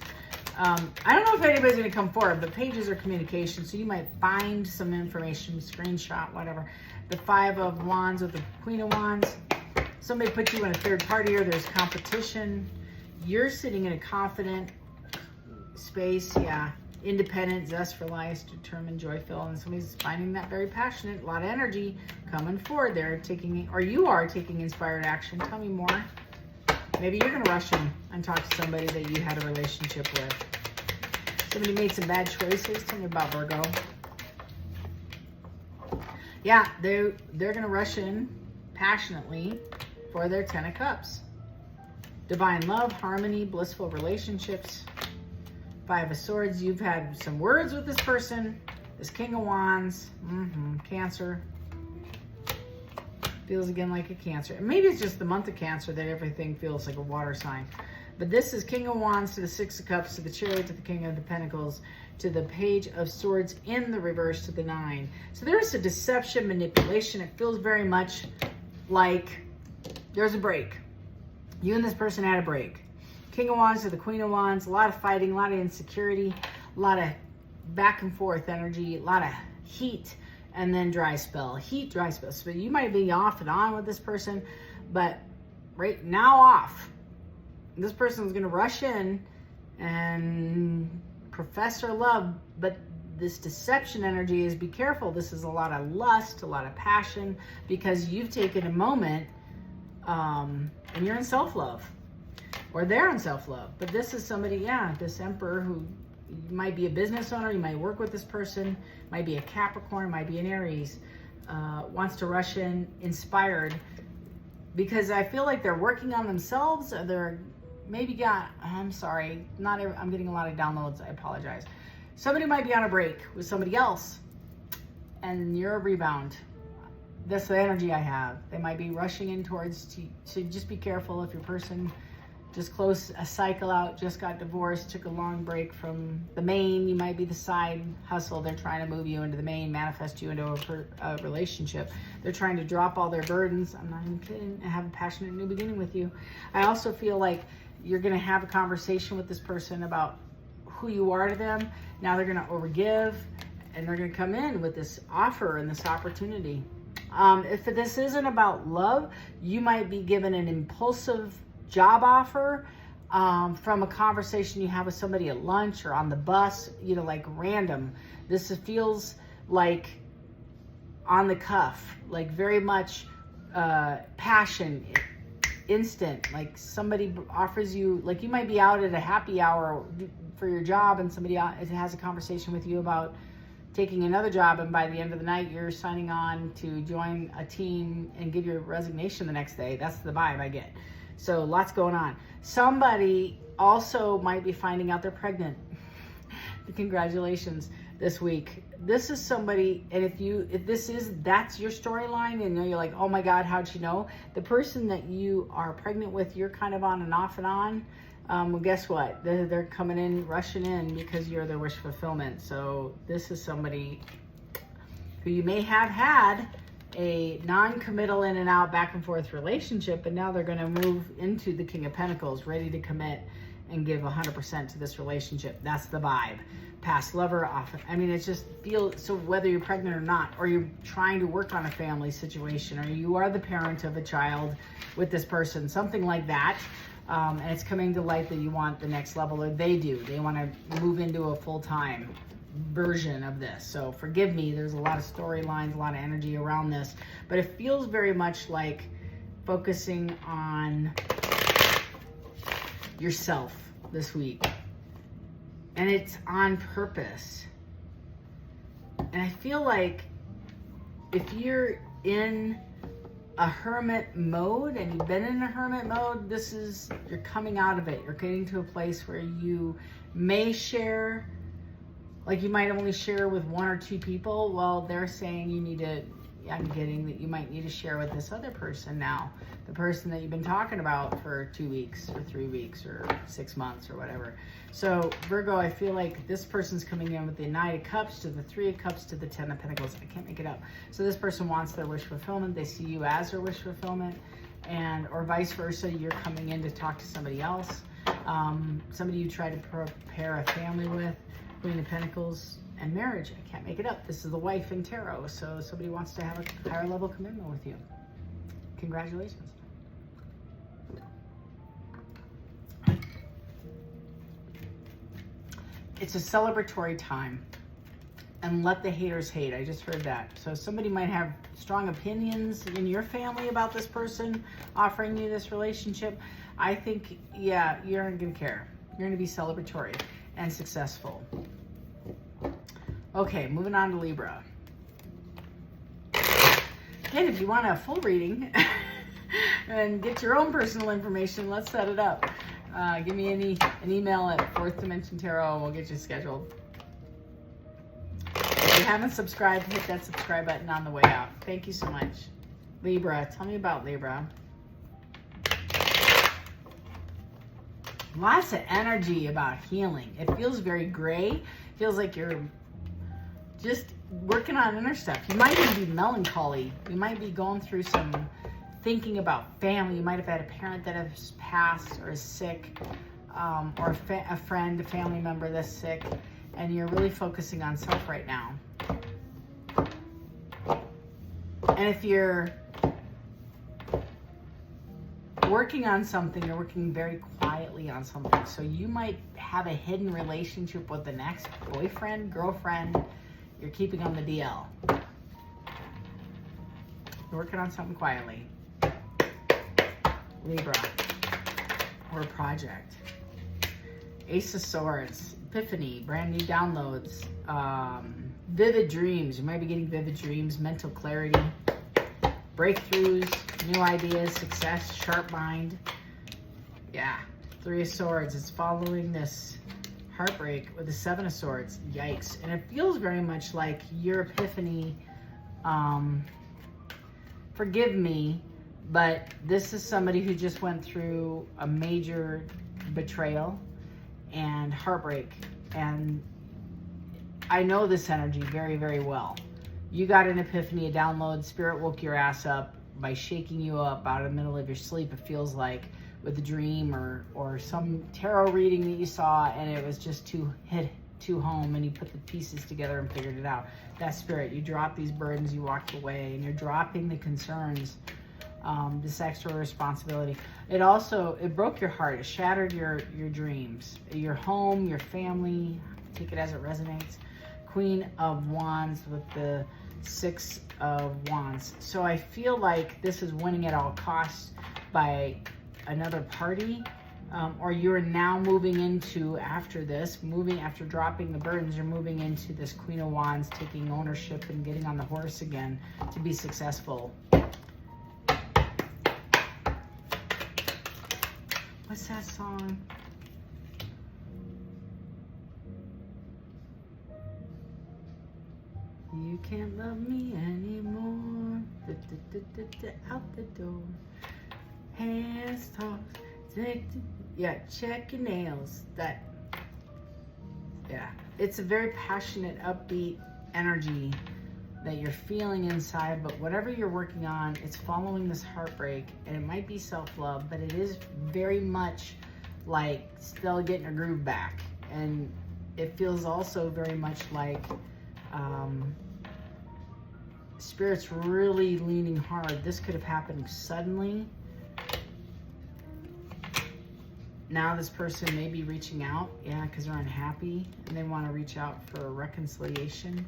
I don't know if anybody's going to come forward, but pages are communication, so you might find some information, screenshot, whatever. The Five of Wands with the Queen of Wands. Somebody put you in a third party, or there's competition. You're sitting in a confident space, yeah. Independent, zest for life, determined, joyful, and somebody's finding that very passionate. A lot of energy coming forward. They're taking, or you are taking inspired action. Tell me more. Maybe you're going to rush in and talk to somebody that you had a relationship with. Somebody made some bad choices. Tell me about Virgo. Yeah, they're going to rush in passionately for their 10 of Cups. Divine love, harmony, blissful relationships. Five of Swords, you've had some words with this person. This King of Wands, Cancer. Feels again like a Cancer. And maybe it's just the month of Cancer that everything feels like a water sign. But this is King of Wands to the Six of Cups, to the Chariot, to the King of the Pentacles, to the Page of Swords in the reverse, to the 9. So there's a deception, manipulation. It feels very much like there's a break. You and this person had a break. King of Wands to the Queen of Wands, a lot of fighting, a lot of insecurity, a lot of back and forth energy, a lot of heat, and then dry spell. Heat, dry spell. So you might be off and on with this person, but right now off. This person's going to rush in and profess their love, but this deception energy is, be careful. This is a lot of lust, a lot of passion, because you've taken a moment and you're in self-love, or they're in self-love. But this is somebody, yeah, this Emperor, who might be a business owner, you might work with this person, might be a Capricorn, might be an Aries, wants to rush in inspired, because I feel like they're working on themselves, or they're maybe I'm sorry, I'm getting a lot of downloads, I apologize. Somebody might be on a break with somebody else, and you're a rebound. That's the energy I have. They might be rushing in towards, so just be careful if your person just closed a cycle out, just got divorced, took a long break from the main. You might be the side hustle. They're trying to move you into the main, manifest you into a relationship. They're trying to drop all their burdens. I'm not even kidding. I have a passionate new beginning with you. I also feel like you're going to have a conversation with this person about who you are to them. Now they're going to overgive, and they're going to come in with this offer and this opportunity. If this isn't about love, you might be given an impulsive job offer from a conversation you have with somebody at lunch or on the bus, like random. This feels like on the cuff, like very much passion, instant. Like somebody offers you, like you might be out at a happy hour for your job, and somebody has a conversation with you about taking another job, and by the end of the night you're signing on to join a team and give your resignation the next day. That's the vibe I get. So lots going on. Somebody also might be finding out they're pregnant. Congratulations this week. This is somebody, and if that's your storyline, and you're like, oh my God, how'd she know? The person that you are pregnant with, you're kind of on and off and on. Well, guess what? They're coming in, rushing in, because you're their wish fulfillment. So this is somebody who you may have had a non-committal in and out, back and forth relationship, and now they're going to move into the King of Pentacles, ready to commit and give 100% to this relationship. That's the vibe. Past lover, often. I mean, it just feels, so whether you're pregnant or not, or you're trying to work on a family situation, or you are the parent of a child with this person, something like that, and it's coming to light that you want the next level, or they do. They want to move into a full-time version of this. So forgive me, there's a lot of storylines, a lot of energy around this, but it feels very much like focusing on yourself this week, and it's on purpose. And I feel like if you're in a hermit mode, and you've been in a hermit mode, you're coming out of it. You're getting to a place where you may share, like you might only share with 1 or 2 people. Well, they're saying I'm getting that you might need to share with this other person now. The person that you've been talking about for 2 weeks or 3 weeks or 6 months or whatever. So Virgo, I feel like this person's coming in with the Knight of Cups to the 3 of Cups to the 10 of Pentacles. I can't make it up. So this person wants their wish fulfillment. They see you as their wish fulfillment, or vice versa. You're coming in to talk to somebody else. Somebody you try to prepare a family with. Queen of Pentacles and marriage. I can't make it up. This is the wife in tarot. So somebody wants to have a higher level commitment with you. Congratulations. It's a celebratory time, and let the haters hate. I just heard that. So somebody might have strong opinions in your family about this person offering you this relationship. I think, yeah, you're not going to care. You're going to be celebratory and successful. Okay, moving on to Libra. Again, if you want a full reading and get your own personal information, let's set it up. Give me an email at Fourth Dimension Tarot and we'll get you scheduled. If you haven't subscribed, hit that subscribe button on the way out. Thank you so much. Libra, tell me about Libra. Lots of energy about healing. It feels very gray. Feels like you're just working on inner stuff. You might even be melancholy. You might be going through some thinking about family. You might have had a parent that has passed or is sick, or a friend, a family member that's sick, and you're really focusing on self right now. And if you're working on something, you're working very quietly on something. So you might have a hidden relationship with the next boyfriend, girlfriend. You're keeping on the DL. You're working on something quietly. Libra, or a project. Ace of Swords, Epiphany, brand new downloads, vivid dreams. You might be getting vivid dreams, mental clarity, breakthroughs, new ideas, success, sharp mind. Yeah, Three of Swords. It's following this heartbreak with the Seven of Swords. Yikes. And it feels very much like your epiphany. Forgive me, but this is somebody who just went through a major betrayal and heartbreak. And I know this energy very, very well. You got an epiphany, a download. Spirit woke your ass up by shaking you up out of the middle of your sleep. It feels like, with a dream or some tarot reading that you saw, and it was just too home, and you put the pieces together and figured it out. That spirit, you dropped these burdens, you walked away, and you're dropping the concerns, this extra responsibility. It broke your heart. It shattered your dreams, your home, your family. Take it as it resonates. Queen of Wands with the Six of Wands. So I feel like this is winning at all costs by another party, or you're now moving into, after dropping the burdens, you're moving into this Queen of Wands, taking ownership and getting on the horse again to be successful. What's that song? You can't love me anymore. Out the door. Hands talk. Yeah, check your nails. It's a very passionate, upbeat energy that you're feeling inside, but whatever you're working on, it's following this heartbreak, and it might be self-love, but it is very much like still getting your groove back. And it feels also very much like Spirit's really leaning hard. This could have happened suddenly. Now this person may be reaching out, because they're unhappy and they want to reach out for a reconciliation.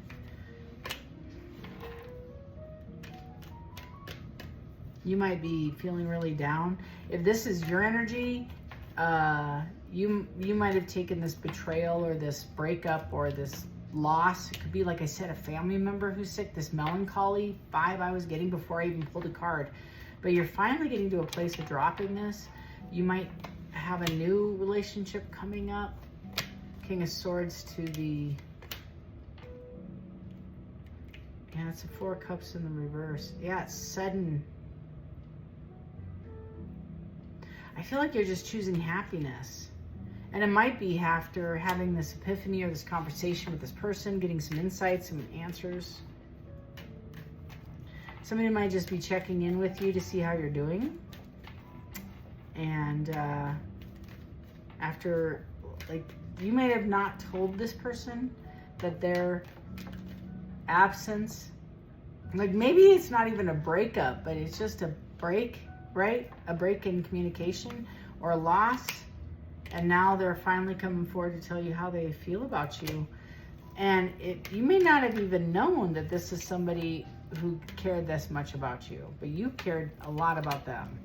You might be feeling really down. If this is your energy, you might have taken this betrayal or this breakup or this loss. It could be, like I said, a family member who's sick, this melancholy vibe I was getting before I even pulled a card. But you're finally getting to a place of dropping this. You might have a new relationship coming up. King of Swords to the... Yeah, it's the Four of Cups in the reverse. Yeah, it's sudden. I feel like you're just choosing happiness. And it might be after having this epiphany or this conversation with this person, getting some insights, some answers. Somebody might just be checking in with you to see how you're doing. And after, like, you may have not told this person that their absence, like maybe it's not even a breakup, but it's just a break, right? A break in communication or a loss. And now they're finally coming forward to tell you how they feel about you. And you may not have even known that this is somebody who cared this much about you, but you cared a lot about them.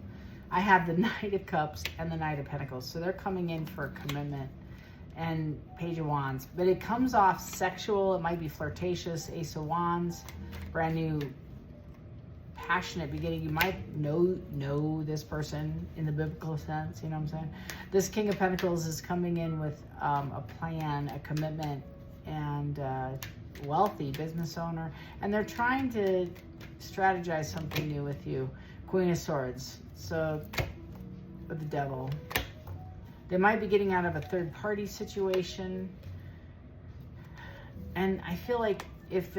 I have the Knight of Cups and the Knight of Pentacles. So they're coming in for commitment, and Page of Wands. But it comes off sexual. It might be flirtatious. Ace of Wands, brand new passionate beginning. You might know this person in the biblical sense, you know what I'm saying? This King of Pentacles is coming in with a plan, a commitment, and wealthy business owner, and they're trying to strategize something new with you. Queen of Swords, so with the Devil. They might be getting out of a third-party situation, and I feel like if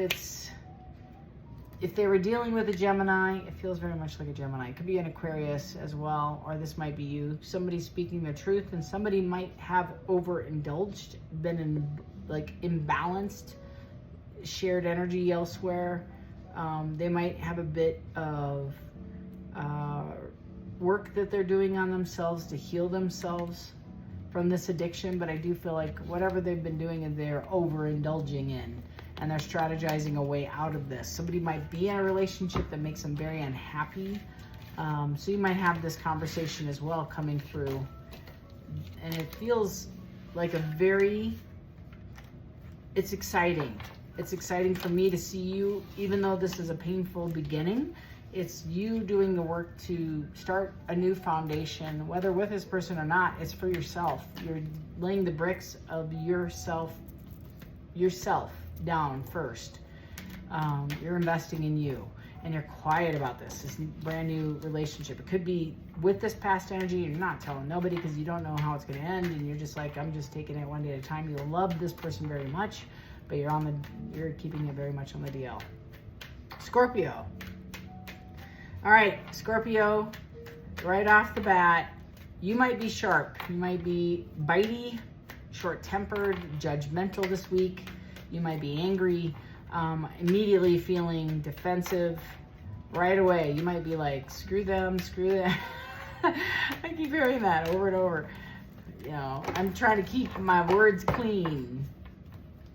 they were dealing with a Gemini, it feels very much like a Gemini. It could be an Aquarius as well, or this might be you. Somebody speaking the truth, and somebody might have overindulged, been in like imbalanced, shared energy elsewhere. They might have a bit of work that they're doing on themselves to heal themselves from this addiction, but I do feel like whatever they've been doing and they're overindulging in, and they're strategizing a way out of this. Somebody might be in a relationship that makes them very unhappy. So you might have this conversation as well coming through, and it feels like it's exciting. It's exciting for me to see you, even though this is a painful beginning. It's you doing the work to start a new foundation, whether with this person or not. It's for yourself. You're laying the bricks of yourself down first. You're investing in you, and you're quiet about this brand new relationship. It could be with this past energy. You're not telling nobody because you don't know how it's going to end, and you're just like, I'm just taking it one day at a time. You love this person very much, but you're keeping it very much on the DL. Scorpio. All right, Scorpio, right off the bat, you might be sharp. You might be bitey, short-tempered, judgmental this week. You might be angry, immediately feeling defensive right away. You might be like, screw them, screw them. I keep hearing that over and over. You know, I'm trying to keep my words clean.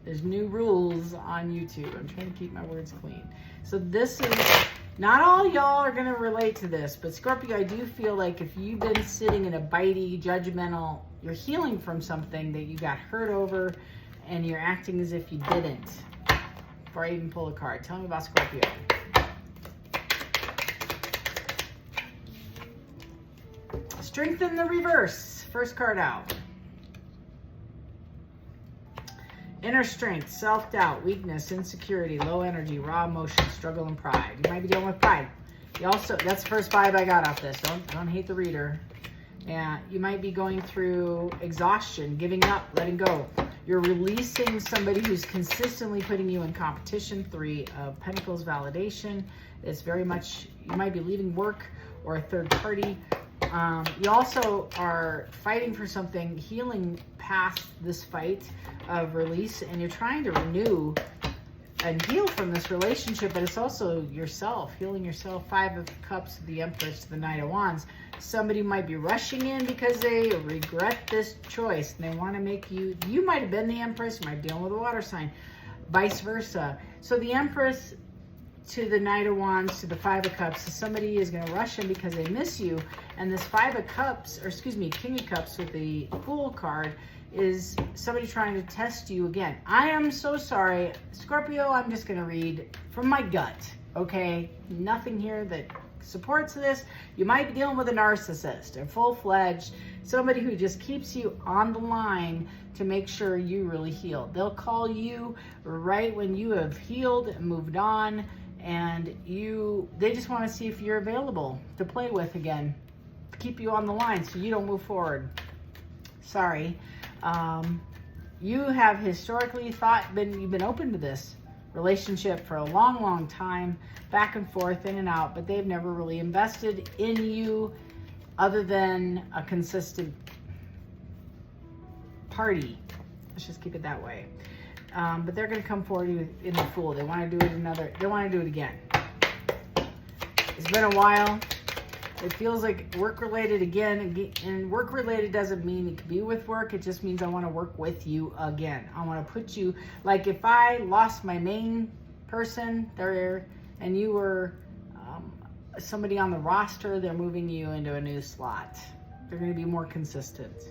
There's new rules on YouTube. I'm trying to keep my words clean. So this is, not all y'all are going to relate to this, but Scorpio, I do feel like if you've been sitting in a bitey, judgmental, you're healing from something that you got hurt over, and you're acting as if you didn't. Before I even pull a card, tell me about Scorpio. Strength in the reverse. First card out. Inner strength, self-doubt, weakness, insecurity, low energy, raw emotion, struggle, and pride. You might be dealing with pride. You also, that's the first vibe I got off this. Don't hate the reader. Yeah, you might be going through exhaustion, giving up, letting go. You're releasing somebody who's consistently putting you in competition. 3 of Pentacles validation. It's very much, you might be leaving work or a third party. You also are fighting for something, healing past this fight of release, and you're trying to renew and heal from this relationship, but it's also yourself, healing yourself. 5 of Cups, the Empress, the Knight of Wands. Somebody might be rushing in because they regret this choice, and they want to make you might have been the Empress, you might be dealing with a water sign, vice versa. So the Empress to the Knight of Wands to the 5 of Cups, so somebody is going to rush in because they miss you, and this 5 of Cups, or excuse me, King of Cups with the Fool card, is somebody trying to test you again. I am so sorry, Scorpio, I'm just going to read from my gut, okay? Nothing here that supports this. You might be dealing with a narcissist, a full-fledged, somebody who just keeps you on the line to make sure you really heal. They'll call you right when you have healed and moved on, and they just want to see if you're available to play with again, to keep you on the line so you don't move forward. Sorry. You have historically you've been open to this relationship for a long, long time, back and forth, in and out, but they've never really invested in you other than a consistent party. Let's just keep it that way. But they're going to come forward in the Fool. They want to do it they want to do it again. It's been a while. It feels like work-related again, and work-related doesn't mean it could be with work. It just means I want to work with you again. I want to put you, like if I lost my main person there and you were somebody on the roster, they're moving you into a new slot. They're going to be more consistent.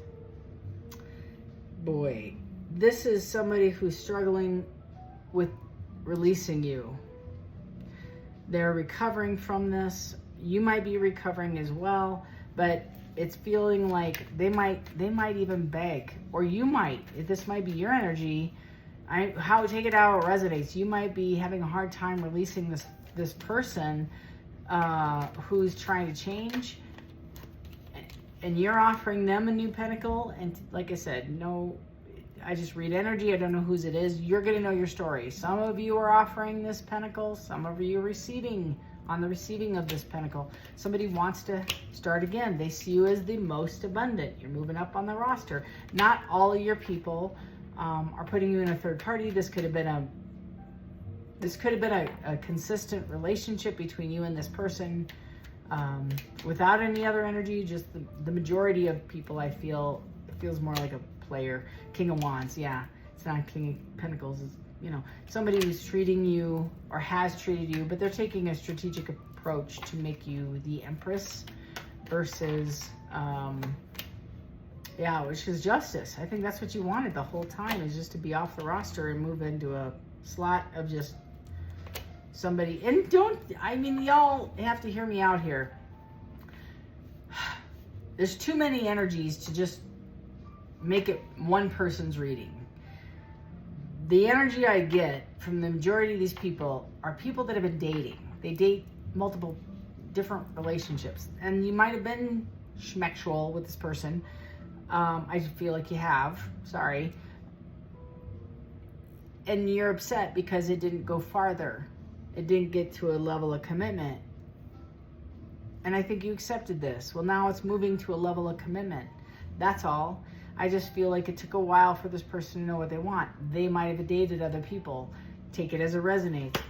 Boy, this is somebody who's struggling with releasing you. They're recovering from this. You might be recovering as well, but it's feeling like they might even beg, or you might. This might be your energy. Take it how it resonates. You might be having a hard time releasing this person who's trying to change, and you're offering them a new pentacle. And like I said, no, I just read energy. I don't know whose it is. You're going to know your story. Some of you are offering this pentacle. Some of you are on the receiving of this pentacle. Somebody wants to start again. They see you as the most abundant. You're moving up on the roster. Not all of your people are putting you in a third party. This could have been a consistent relationship between you and this person without any other energy. Just the majority of people, I feel, it feels more like a player. King of Wands, yeah. It's not King of Pentacles. It's, you know, somebody who's treating you or has treated you, but they're taking a strategic approach to make you the Empress versus, which is justice. I think that's what you wanted the whole time, is just to be off the roster and move into a slot of just somebody. And y'all have to hear me out here. There's too many energies to just make it one person's reading. The energy I get from the majority of these people are people that have been dating. They date multiple different relationships, and you might have been schmexual with this person. I feel like you have, sorry. And you're upset because it didn't go farther. It didn't get to a level of commitment. And I think you accepted this. Well, now it's moving to a level of commitment. That's all. I just feel like it took a while for this person to know what they want. They might have dated other people. Take it as it resonates.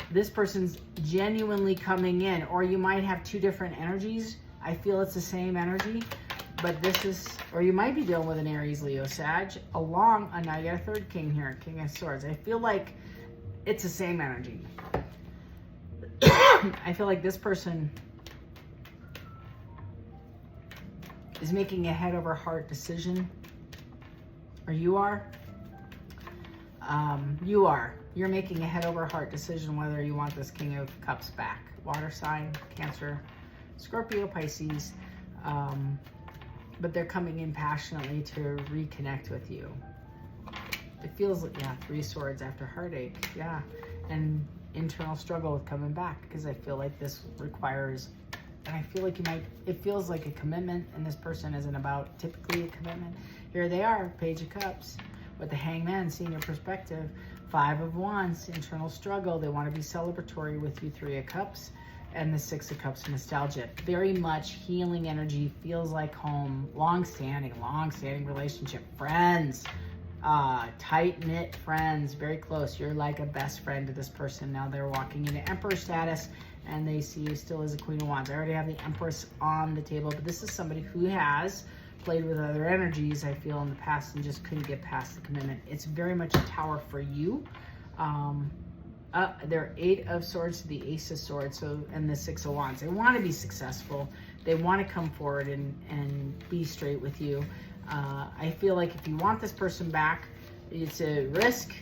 This person's genuinely coming in, or you might have two different energies. I feel it's the same energy, but or you might be dealing with an Aries, Leo, Sag, now you got a third king here, King of Swords. I feel like it's the same energy. I feel like this person is making a head over heart decision, or you are. You're making a head over heart decision whether you want this King of Cups back. Water sign, Cancer, Scorpio, Pisces. But they're coming in passionately to reconnect with you. It feels like, Three Swords after heartache. Yeah. And internal struggle with coming back, because I feel like this requires, and I feel like it feels like a commitment, and this person isn't about typically a commitment. Here they are, Page of Cups with the Hangman, seeing your perspective. 5 of Wands, internal struggle. They want to be celebratory with you. 3 of Cups and the 6 of Cups, nostalgia. Very much healing energy, feels like home, long-standing relationship. Friends, tight-knit friends, very close. You're like a best friend to this person. Now they're walking into Emperor status, and they see you still as a Queen of Wands. I already have the Empress on the table, but this is somebody who has played with other energies, I feel, in the past and just couldn't get past the commitment. It's very much a Tower for you. They're 8 of Swords to the Ace of Swords, and the 6 of Wands. They want to be successful. They want to come forward and be straight with you. I feel like if you want this person back, it's a risk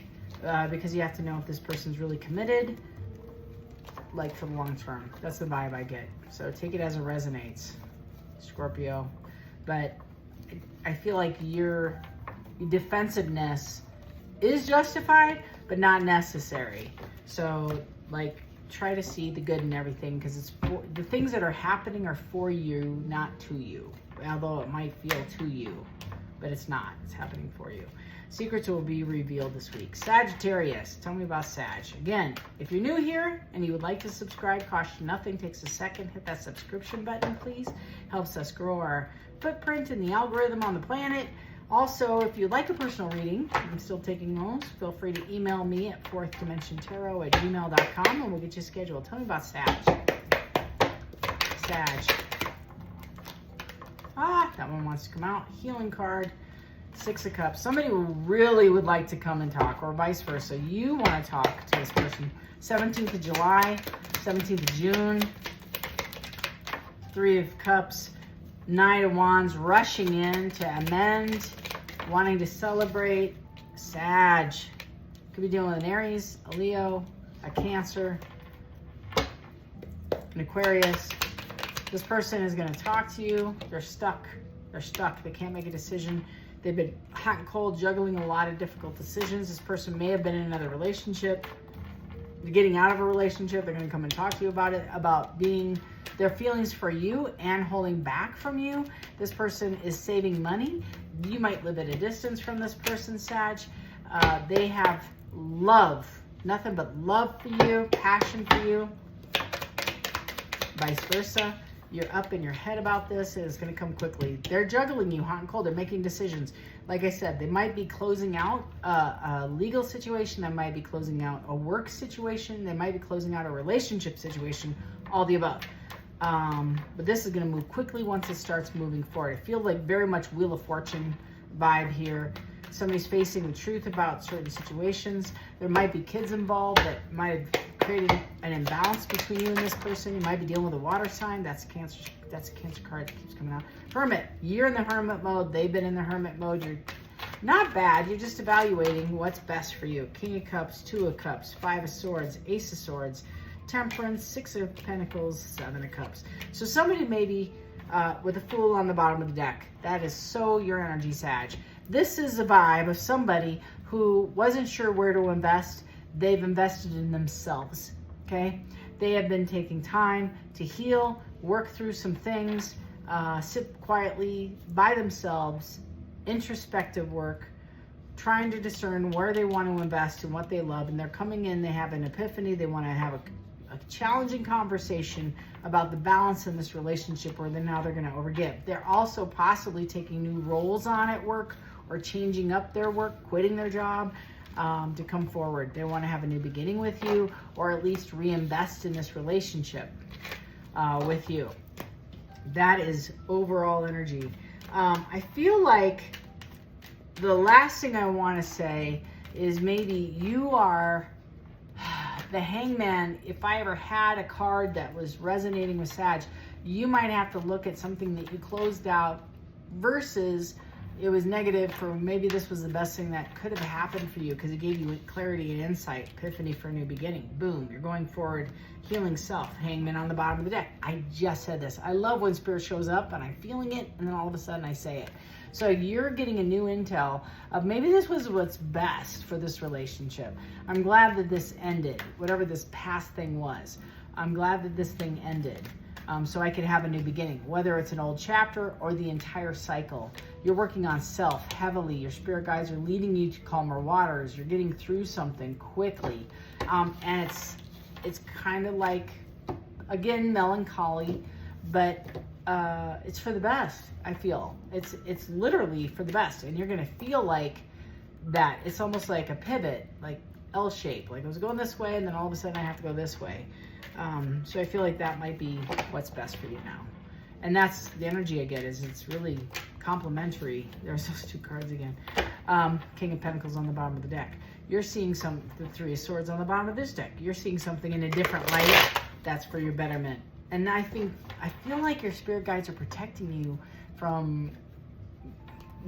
because you have to know if this person's really committed, like for the long term. That's the vibe I get. So take it as it resonates, Scorpio. But I feel like your defensiveness is justified, but not necessary. So, like, try to see the good in everything, because the things that are happening are for you, not to you. Although it might feel to you, but it's not. It's happening for you. Secrets will be revealed this week. Sagittarius, tell me about Sag. Again, if you're new here and you would like to subscribe, costs you nothing, takes a second. Hit that subscription button, please. Helps us grow our footprint in the algorithm on the planet. Also, if you'd like a personal reading, I'm still taking those. Feel free to email me at fourthdimensiontarot@gmail.com and we'll get you scheduled. Tell me about Sag. Sag. That one wants to come out. Healing card. 6 of Cups. Somebody really would like to come and talk, or vice versa. You want to talk to this person. 17th of July, 17th of June. 3 of Cups. 9 of Wands, rushing in to amend, wanting to celebrate. Sag. Could be dealing with an Aries, a Leo, a Cancer. an Aquarius. This person is going to talk to you. They're stuck. They're stuck. They can't make a decision. They've been hot and cold, juggling a lot of difficult decisions. This person may have been in another relationship. They're getting out of a relationship. They're going to come and talk to you about it, about their feelings for you and holding back from you. This person is saving money. You might live at a distance from this person, Sag. They have love, nothing but love for you, passion for you. Vice versa. You're up in your head about this, and it's going to come quickly. They're juggling you hot and cold. They're making decisions. Like I said, they might be closing out a legal situation. They might be closing out a work situation. They might be closing out a relationship situation, all the above. But this is going to move quickly once it starts moving forward. I feel like very much Wheel of Fortune vibe here. Somebody's facing the truth about certain situations. There might be kids involved that might have created an imbalance between you and this person. You might be dealing with a water sign. That's a Cancer card that keeps coming out. Hermit. You're in the hermit mode. They've been in the hermit mode. You're not bad. You're just evaluating what's best for you. King of Cups, Two of Cups, Five of Swords, Ace of Swords, Temperance, Six of Pentacles, Seven of Cups. So somebody maybe with a Fool on the bottom of the deck. That is so your energy, Sag. This is a vibe of somebody who wasn't sure where to invest. They've invested in themselves, okay? They have been taking time to heal, work through some things, sit quietly by themselves, introspective work, trying to discern where they want to invest and what they love. And they're coming in, they have an epiphany. They want to have a challenging conversation about the balance in this relationship, or then now they're going to overgive. They're also possibly taking new roles on at work, or changing up their work, quitting their job to come forward. They want to have a new beginning with you, or at least reinvest in this relationship with you. That is overall energy. I feel like the last thing I want to say is maybe you are the Hangman. If I ever had a card that was resonating with Sag, you might have to look at something that you closed out versus it was negative for maybe this was the best thing that could have happened for you because it gave you clarity and insight, epiphany for a new beginning. Boom, you're going forward, healing self, Hangman on the bottom of the deck. I just said this. I love when Spirit shows up and I'm feeling it and then all of a sudden I say it. So you're getting a new intel of maybe this was what's best for this relationship. I'm glad that this ended, whatever this past thing was. I'm glad that this thing ended. So I could have a new beginning, whether it's an old chapter or the entire cycle. You're working on self heavily. Your spirit guides are leading you to calmer waters. You're getting through something quickly. And it's kind of like, again, melancholy, but it's for the best, I feel. It's literally for the best. And you're going to feel like that. It's almost like a pivot, like L shape. Like I was going this way and then all of a sudden I have to go this way. So I feel like that might be what's best for you now. And that's the energy I get, is it's really complementary. There's those two cards again. King of Pentacles on the bottom of the deck. You're seeing the Three of Swords on the bottom of this deck. You're seeing something in a different light. That's for your betterment. And I feel like your spirit guides are protecting you from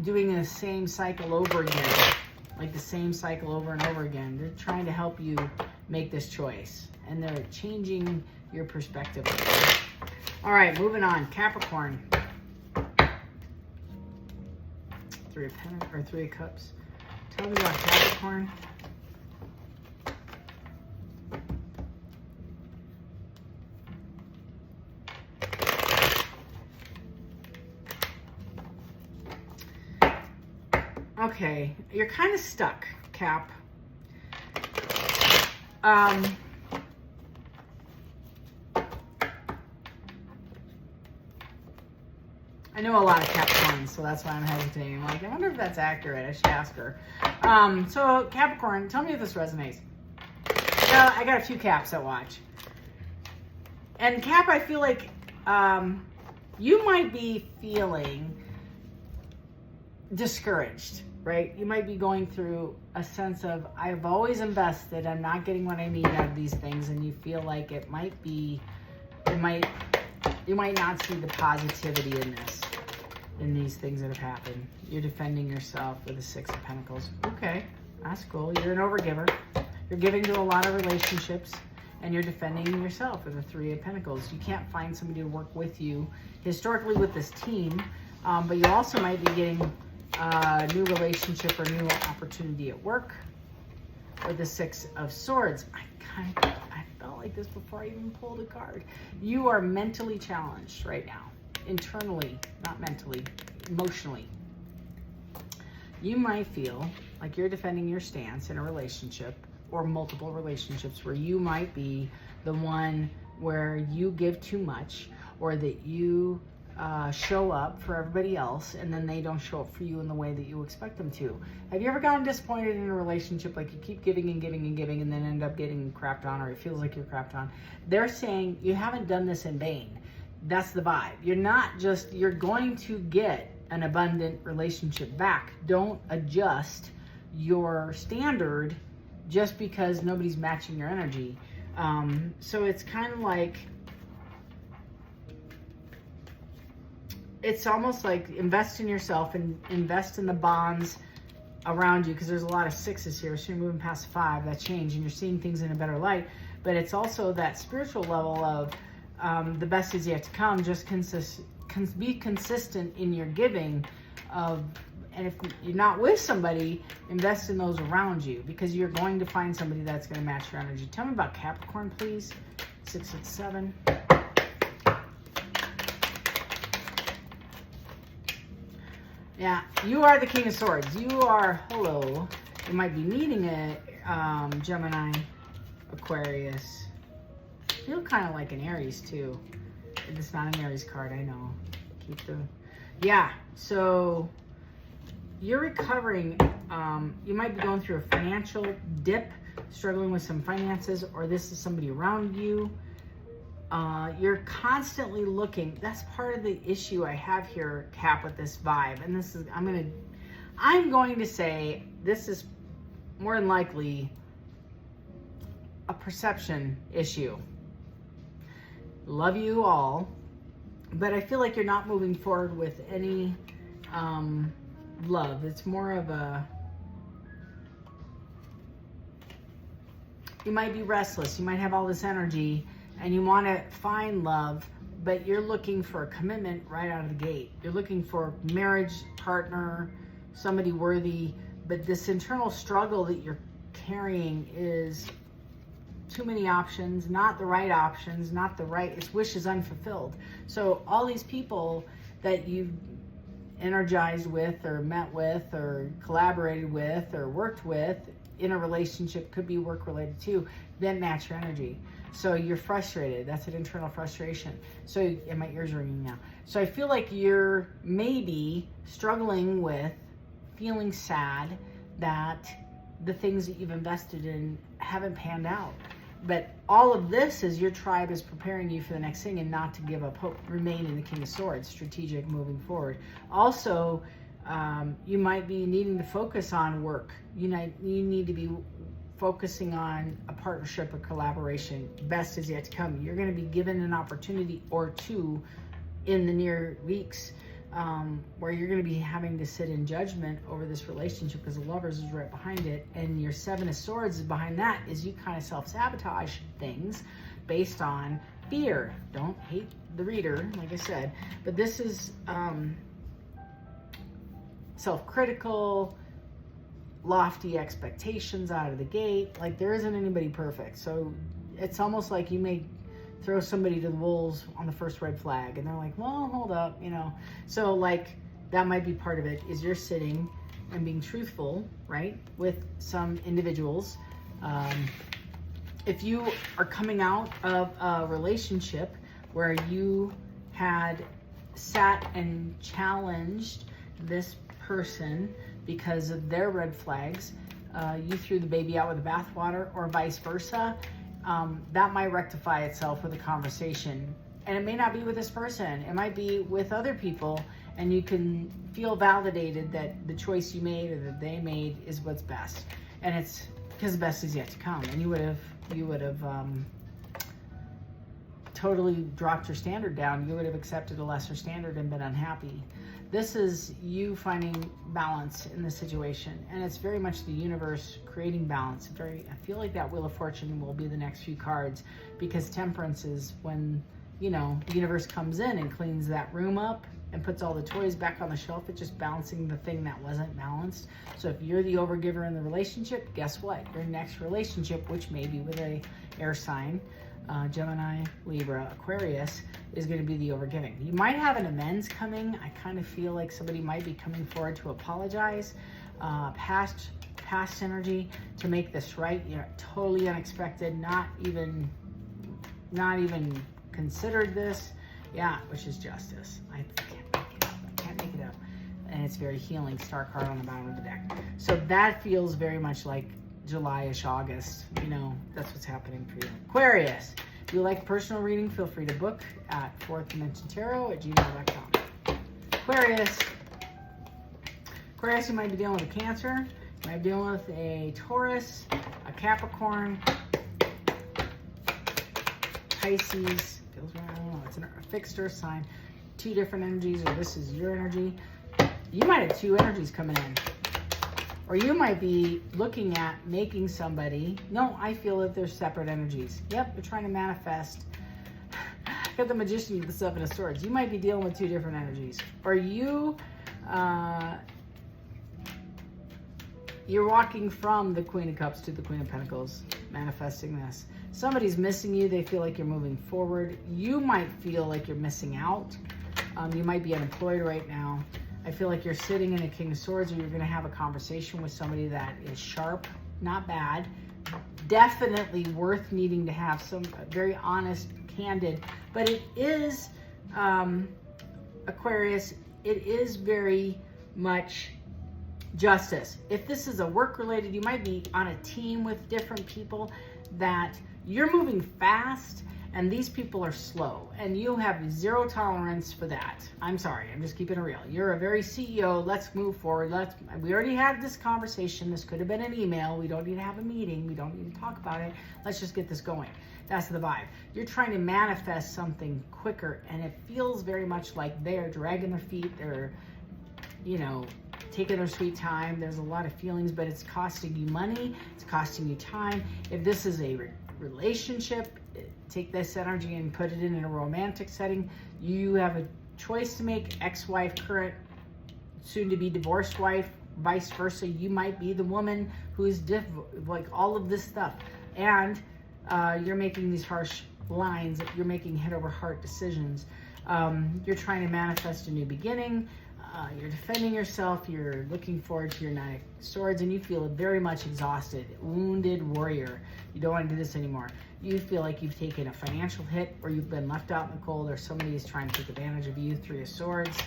doing the same cycle over again. Like the same cycle over and over again. They're trying to help you make this choice. And they're changing your perspective. All right, moving on. Capricorn. Three of Cups. Tell me about Capricorn. Okay, you're kind of stuck, Cap. I know a lot of Capricorns, so that's why I'm hesitating. I'm like, I wonder if that's accurate. I should ask her. So Capricorn, tell me if this resonates. I got a few Caps that watch. And Cap, I feel like you might be feeling discouraged, right? You might be going through a sense of, I've always invested, I'm not getting what I need out of these things, and you feel like you might not see the positivity in these things that have happened. You're defending yourself with the Six of Pentacles. Okay, that's cool. You're an overgiver. You're giving to a lot of relationships, and you're defending yourself with the Three of Pentacles. You can't find somebody to work with you historically with this team, but you also might be getting a new relationship or new opportunity at work. Or the Six of Swords. I felt like this before I even pulled a card. You are mentally challenged right now. Internally, not mentally, emotionally. You might feel like you're defending your stance in a relationship or multiple relationships where you might be the one where you give too much, or that you show up for everybody else and then they don't show up for you in the way that you expect them to. Have you ever gotten disappointed in a relationship, like you keep giving and giving and giving and then end up getting crapped on, or it feels like you're crapped on? They're saying you haven't done this in vain. That's the vibe. You're going to get an abundant relationship back. Don't adjust your standard just because nobody's matching your energy. So it's kind of like, it's almost like invest in yourself and invest in the bonds around you, because there's a lot of sixes here. So you're moving past 5, that change, and you're seeing things in a better light. But it's also that spiritual level of the best is yet to come. Just be consistent in your giving of, and if you're not with somebody, invest in those around you, because you're going to find somebody that's going to match your energy. Tell me about Capricorn, please. 6 and 7. Yeah, you are the King of Swords. You are, hello. You might be needing a Gemini, Aquarius. You feel kind of like an Aries too. It's not an Aries card, I know. Yeah, so you're recovering. You might be going through a financial dip, struggling with some finances, or this is somebody around you. You're constantly looking. That's part of the issue I have here, Cap, with this vibe. And this is, I'm going to say this is more than likely a perception issue. Love you all, but I feel like you're not moving forward with any love. It's more of a, you might be restless. You might have all this energy and you want to find love, but you're looking for a commitment right out of the gate. You're looking for marriage, partner, somebody worthy, but this internal struggle that you're carrying is too many options, not the right options, it's wishes unfulfilled. So all these people that you've energized with or met with or collaborated with or worked with in a relationship, could be work related too, then match your energy. So you're frustrated. That's an internal frustration. So, and my ears are ringing now. So I feel like you're maybe struggling with feeling sad that the things that you've invested in haven't panned out. But all of this is your tribe is preparing you for the next thing, and not to give up hope. Remain in the King of Swords, strategic moving forward. Also, you might be needing to focus on work. You need to be focusing on a partnership or collaboration. Best is yet to come. You're going to be given an opportunity or two in the near weeks where you're going to be having to sit in judgment over this relationship, because the Lovers is right behind it, and your 7 of Swords is behind that. Is you kind of self-sabotage things based on fear. Don't hate the reader, like I said, but this is self-critical, lofty expectations out of the gate. Like, there isn't anybody perfect. So it's almost like you may throw somebody to the wolves on the first red flag, and they're like, well, hold up, So like, that might be part of it, is you're sitting and being truthful, right, with some individuals. If you are coming out of a relationship where you had sat and challenged this person because of their red flags, you threw the baby out with the bathwater, or vice versa, that might rectify itself with a conversation. And it may not be with this person. It might be with other people, and you can feel validated that the choice you made or that they made is what's best. And it's because the best is yet to come. And you would have totally dropped your standard down, you would have accepted a lesser standard and been unhappy. This is you finding balance in the situation, and it's very much the universe creating balance. I feel like that Wheel of Fortune will be the next few cards, because Temperance is when, you know, the universe comes in and cleans that room up and puts all the toys back on the shelf. It's just balancing the thing that wasn't balanced. So if you're the overgiver in the relationship, guess what? Your next relationship, which may be with a air sign, Gemini, Libra, Aquarius, is going to be the overgiving. You might have an amends coming. I kind of feel like somebody might be coming forward to apologize. Past energy to make this right. You're totally unexpected, not even considered this. Yeah, which is justice. I can't make it up. And it's very healing. Star card on the bottom of the deck. So that feels very much like July-ish, August. You know, that's what's happening for you. Aquarius. If you like personal reading, feel free to book at fourthdimensiontarot@gmail.com. Aquarius. Aquarius, you might be dealing with a Cancer. You might be dealing with a Taurus, a Capricorn, Pisces. Feels right. I don't know. It's a fixed earth sign. Two different energies, or this is your energy. You might have two energies coming in. Or you might be looking at making somebody, no, I feel that there's separate energies. Yep, you're trying to manifest. Got the Magician with the Seven of Swords. You might be dealing with two different energies. Or you're walking from the Queen of Cups to the Queen of Pentacles, manifesting this. Somebody's missing you. They feel like you're moving forward. You might feel like you're missing out. You might be unemployed right now. I feel like you're sitting in a King of Swords, or you're going to have a conversation with somebody that is sharp, not bad, definitely worth needing to have, some very honest, candid, but it is, Aquarius, it is very much justice. If this is a work-related, you might be on a team with different people that you're moving fast, and these people are slow, and you have zero tolerance for that. I'm sorry, I'm just keeping it real. You're a very CEO, let's move forward. We already had this conversation. This could have been an email. We don't need to have a meeting. We don't need to talk about it. Let's just get this going. That's the vibe. You're trying to manifest something quicker, and it feels very much like they're dragging their feet. They're, you know, taking their sweet time. There's a lot of feelings, but it's costing you money. It's costing you time. If this is a relationship, take this energy and put it in a romantic setting. You have a choice to make. Ex-wife, current, soon-to-be divorced wife, vice versa. You might be the woman who is like all of this stuff, and you're making these harsh lines. You're making head-over-heart decisions. You're trying to manifest a new beginning. You're defending yourself. You're looking forward to your Nine of Swords, and you feel very much exhausted, wounded warrior. You don't want to do this anymore. You feel like you've taken a financial hit, or you've been left out in the cold, or somebody is trying to take advantage of you. Three of Swords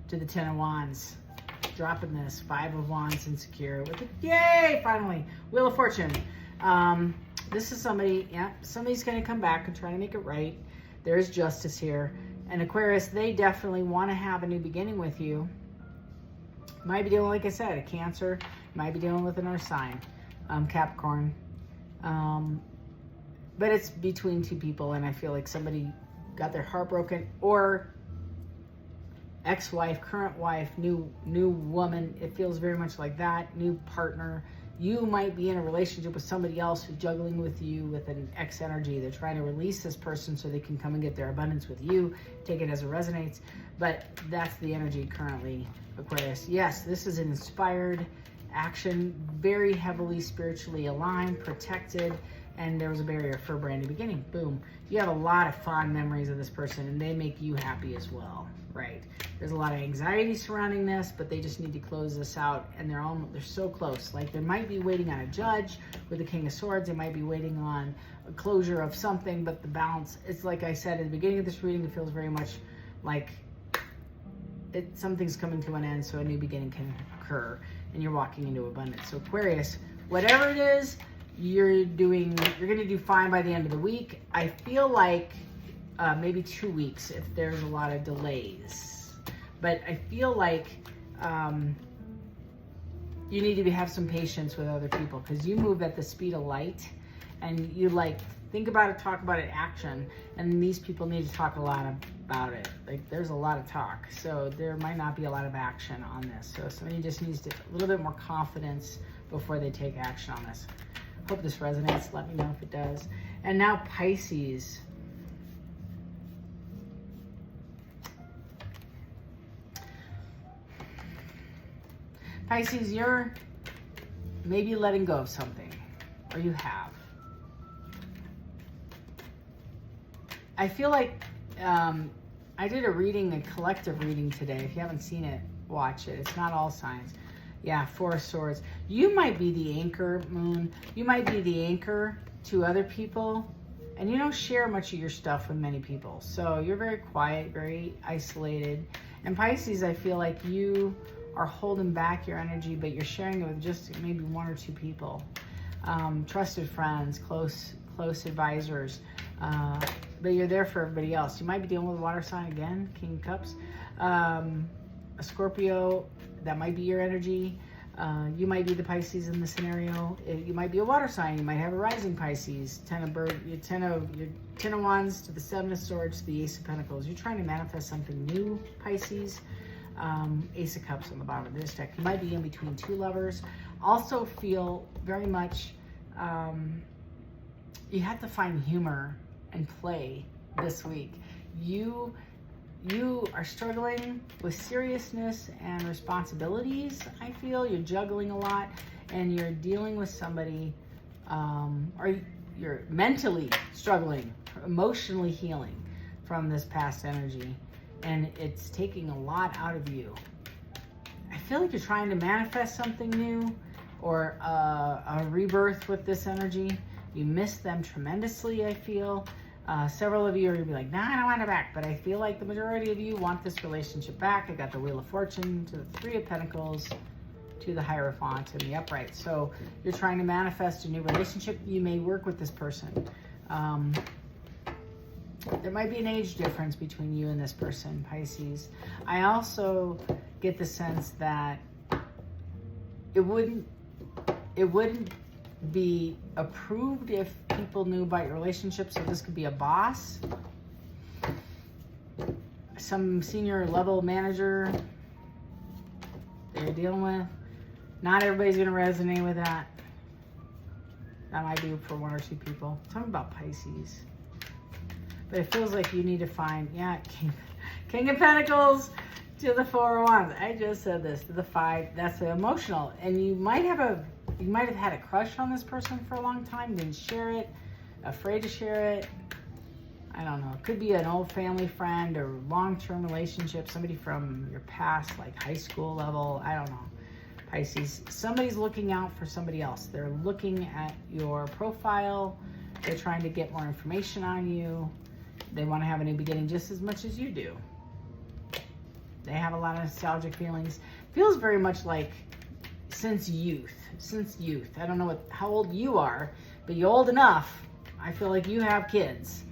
to the Ten of Wands. Dropping this. Five of Wands, insecure. With the, yay, finally. Wheel of Fortune. This is somebody, yeah, somebody's going to come back and try to make it right. There's justice here. And Aquarius, they definitely want to have a new beginning with you. Might be dealing, like I said, a Cancer. Might be dealing with another sign, Capricorn. But it's between two people, and I feel like somebody got their heart broken, or ex-wife, current wife, new woman. It feels very much like that. New partner. You might be in a relationship with somebody else who's juggling with you with an ex energy. They're trying to release this person so they can come and get their abundance with you. Take it as it resonates. But that's the energy currently, Aquarius. Yes, this is an inspired action, very heavily spiritually aligned, protected, and there was a barrier for a brand new beginning. Boom. You have a lot of fond memories of this person, and they make you happy as well, right? There's a lot of anxiety surrounding this, but they just need to close this out, and they're so close. Like, they might be waiting on a judge with the King of Swords. They might be waiting on a closure of something, but the balance, it's like I said at the beginning of this reading, it feels very much like something's coming to an end, so a new beginning can occur, and you're walking into abundance. So Aquarius, whatever it is, you're going to do fine by the end of the week. I feel like maybe 2 weeks if there's a lot of delays. But I feel like you need to have some patience with other people, because you move at the speed of light, and you like think about it, talk about it, action. And these people need to talk a lot about it. Like there's a lot of talk, so there might not be a lot of action on this. So somebody just needs a little bit more confidence before they take action on this. Hope this resonates. Let me know if it does. And now Pisces. Pisces, you're maybe letting go of something, or you have. I feel like I did a reading, a collective reading today. If you haven't seen it, watch it. It's not all signs. Yeah, Four of Swords. You might be the anchor, Moon. You might be the anchor to other people, and you don't share much of your stuff with many people. So you're very quiet, very isolated. And Pisces, I feel like you are holding back your energy, but you're sharing it with just maybe one or two people. Trusted friends, close advisors, but you're there for everybody else. You might be dealing with a water sign again, King of Cups. A Scorpio, that might be your energy. You might be the Pisces in the scenario. You might be a water sign. You might have a rising Pisces. Your ten of Wands to the Seven of Swords to the Ace of Pentacles. You're trying to manifest something new, Pisces. Ace of Cups on the bottom of this deck. You might be in between two lovers. Also feel very much you have to find humor and play this week. You are struggling with seriousness and responsibilities. I feel you're juggling a lot, and you're dealing with somebody, or you're mentally struggling, emotionally healing from this past energy, and it's taking a lot out of you. I feel like you're trying to manifest something new, or a rebirth with this energy. You miss them tremendously, I feel. Several of you are going to be like, nah, I don't want it back. But I feel like the majority of you want this relationship back. I got the Wheel of Fortune to the Three of Pentacles to the Hierophant and the Upright. So you're trying to manifest a new relationship. You may work with this person. There might be an age difference between you and this person, Pisces. I also get the sense that it wouldn't be approved if people knew about your relationship. So this could be a boss, some senior level manager that you're dealing with. Not everybody's going to resonate with that. That might be for one or two people. Tell me about Pisces. But it feels like you need to find, yeah, King of Pentacles to the Four of Wands. I just said this, to the Five. That's emotional. And you might have had a crush on this person for a long time, didn't share it, afraid to share it. I don't know. It could be an old family friend or long-term relationship, somebody from your past, like high school level. I don't know. Pisces, somebody's looking out for somebody else. They're looking at your profile. They're trying to get more information on you. They want to have a new beginning just as much as you do. They have a lot of nostalgic feelings. Feels very much like since youth. I don't know how old you are, but you're old enough. I feel like you have kids.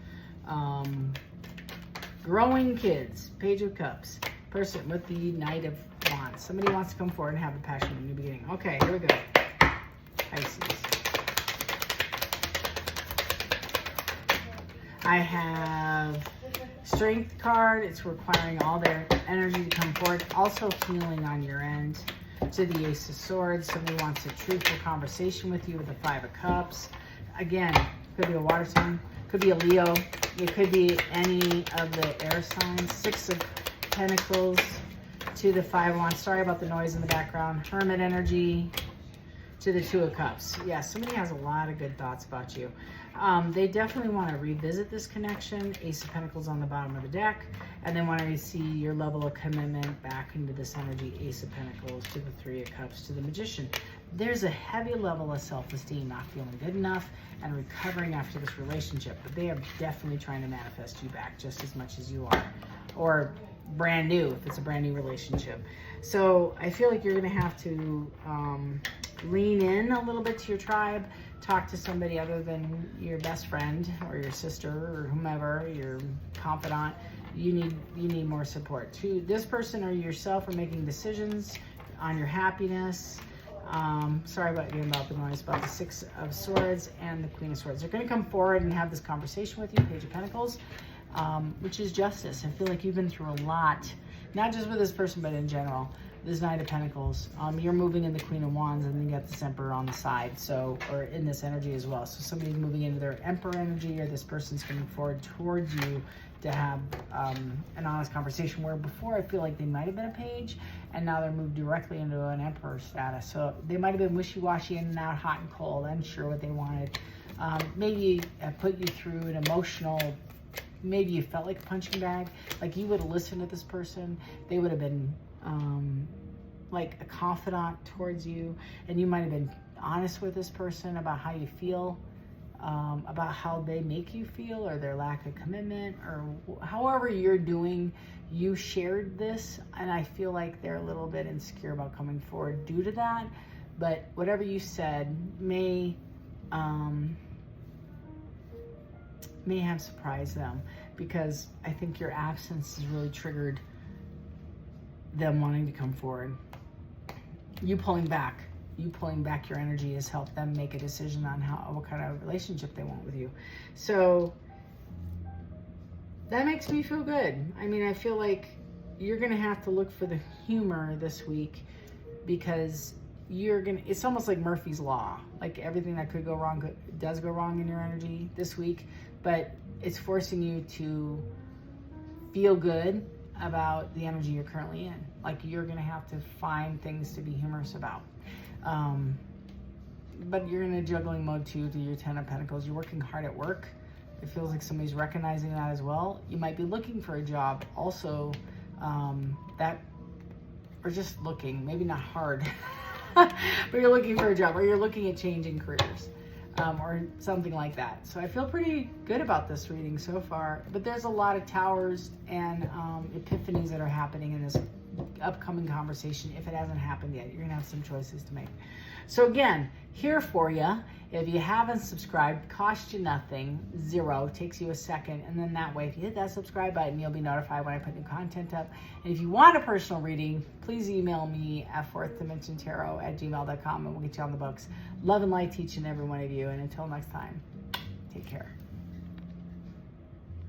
Growing kids. Page of Cups. Person with the Knight of Wands. Somebody wants to come forward and have a passionate new beginning. Okay, here we go. Pisces. I have Strength card. It's requiring all their energy to come forward. Also healing on your end. To the Ace of Swords. Somebody wants a truthful conversation with you with the Five of Cups. Again, could be a water sign. Could be a Leo. It could be any of the air signs. Six of Pentacles to the Five of Wands. Sorry about the noise in the background. Hermit energy to the Two of Cups. Yeah, somebody has a lot of good thoughts about you. They definitely want to revisit this connection. Ace of Pentacles on the bottom of the deck. And they want to see your level of commitment back into this energy. Ace of Pentacles to the Three of Cups to the Magician. There's a heavy level of self-esteem, not feeling good enough and recovering after this relationship. But they are definitely trying to manifest you back just as much as you are. Or brand new, if it's a brand new relationship. So I feel like you're going to have to lean in a little bit to your tribe. Talk to somebody other than your best friend or your sister or whomever, your confidant. You need more support. To this person or yourself are making decisions on your happiness. Sorry about the noise, about the Six of Swords and the Queen of Swords. They're going to come forward and have this conversation with you, Page of Pentacles, which is justice. I feel like you've been through a lot, not just with this person, but in general. This Knight of Pentacles. You're moving in the Queen of Wands, and then you got this Emperor on the side, so, or in this energy as well. So somebody's moving into their Emperor energy, or this person's coming forward towards you to have an honest conversation, where before I feel like they might have been a page, and now they're moved directly into an Emperor status. So they might have been wishy-washy, in and out, hot and cold, unsure what they wanted. Maybe put you through an emotional, maybe you felt like a punching bag, like you would have listened to this person. They would have been like a confidant towards you, and you might have been honest with this person about how you feel, about how they make you feel, or their lack of commitment, or however you're doing. You shared this, and I feel like they're a little bit insecure about coming forward due to that. But whatever you said may have surprised them, because I think your absence has really triggered them wanting to come forward. You pulling back your energy has helped them make a decision on what kind of relationship they want with you. So that makes me feel good. I mean, I feel like you're gonna have to look for the humor this week, because it's almost like Murphy's Law. Like everything that could go wrong does go wrong in your energy this week, but it's forcing you to feel good about the energy you're currently in. Like you're gonna have to find things to be humorous about. But you're in a juggling mode too, to your Ten of Pentacles. You're working hard at work. It feels like somebody's recognizing that as well. You might be looking for a job also, or just looking, maybe not hard, but you're looking for a job, or you're looking at changing careers. Or something like that. So I feel pretty good about this reading so far, but there's a lot of towers and epiphanies that are happening in this upcoming conversation. If it hasn't happened yet, you're gonna have some choices to make. So again, here for you. If you haven't subscribed, costs you nothing, zero, takes you a second, and then that way, if you hit that subscribe button, you'll be notified when I put new content up. And if you want a personal reading, please email me at fourthdimensiontarot@gmail.com, and we'll get you on the books. Love and light to each and every one of you, and until next time, take care.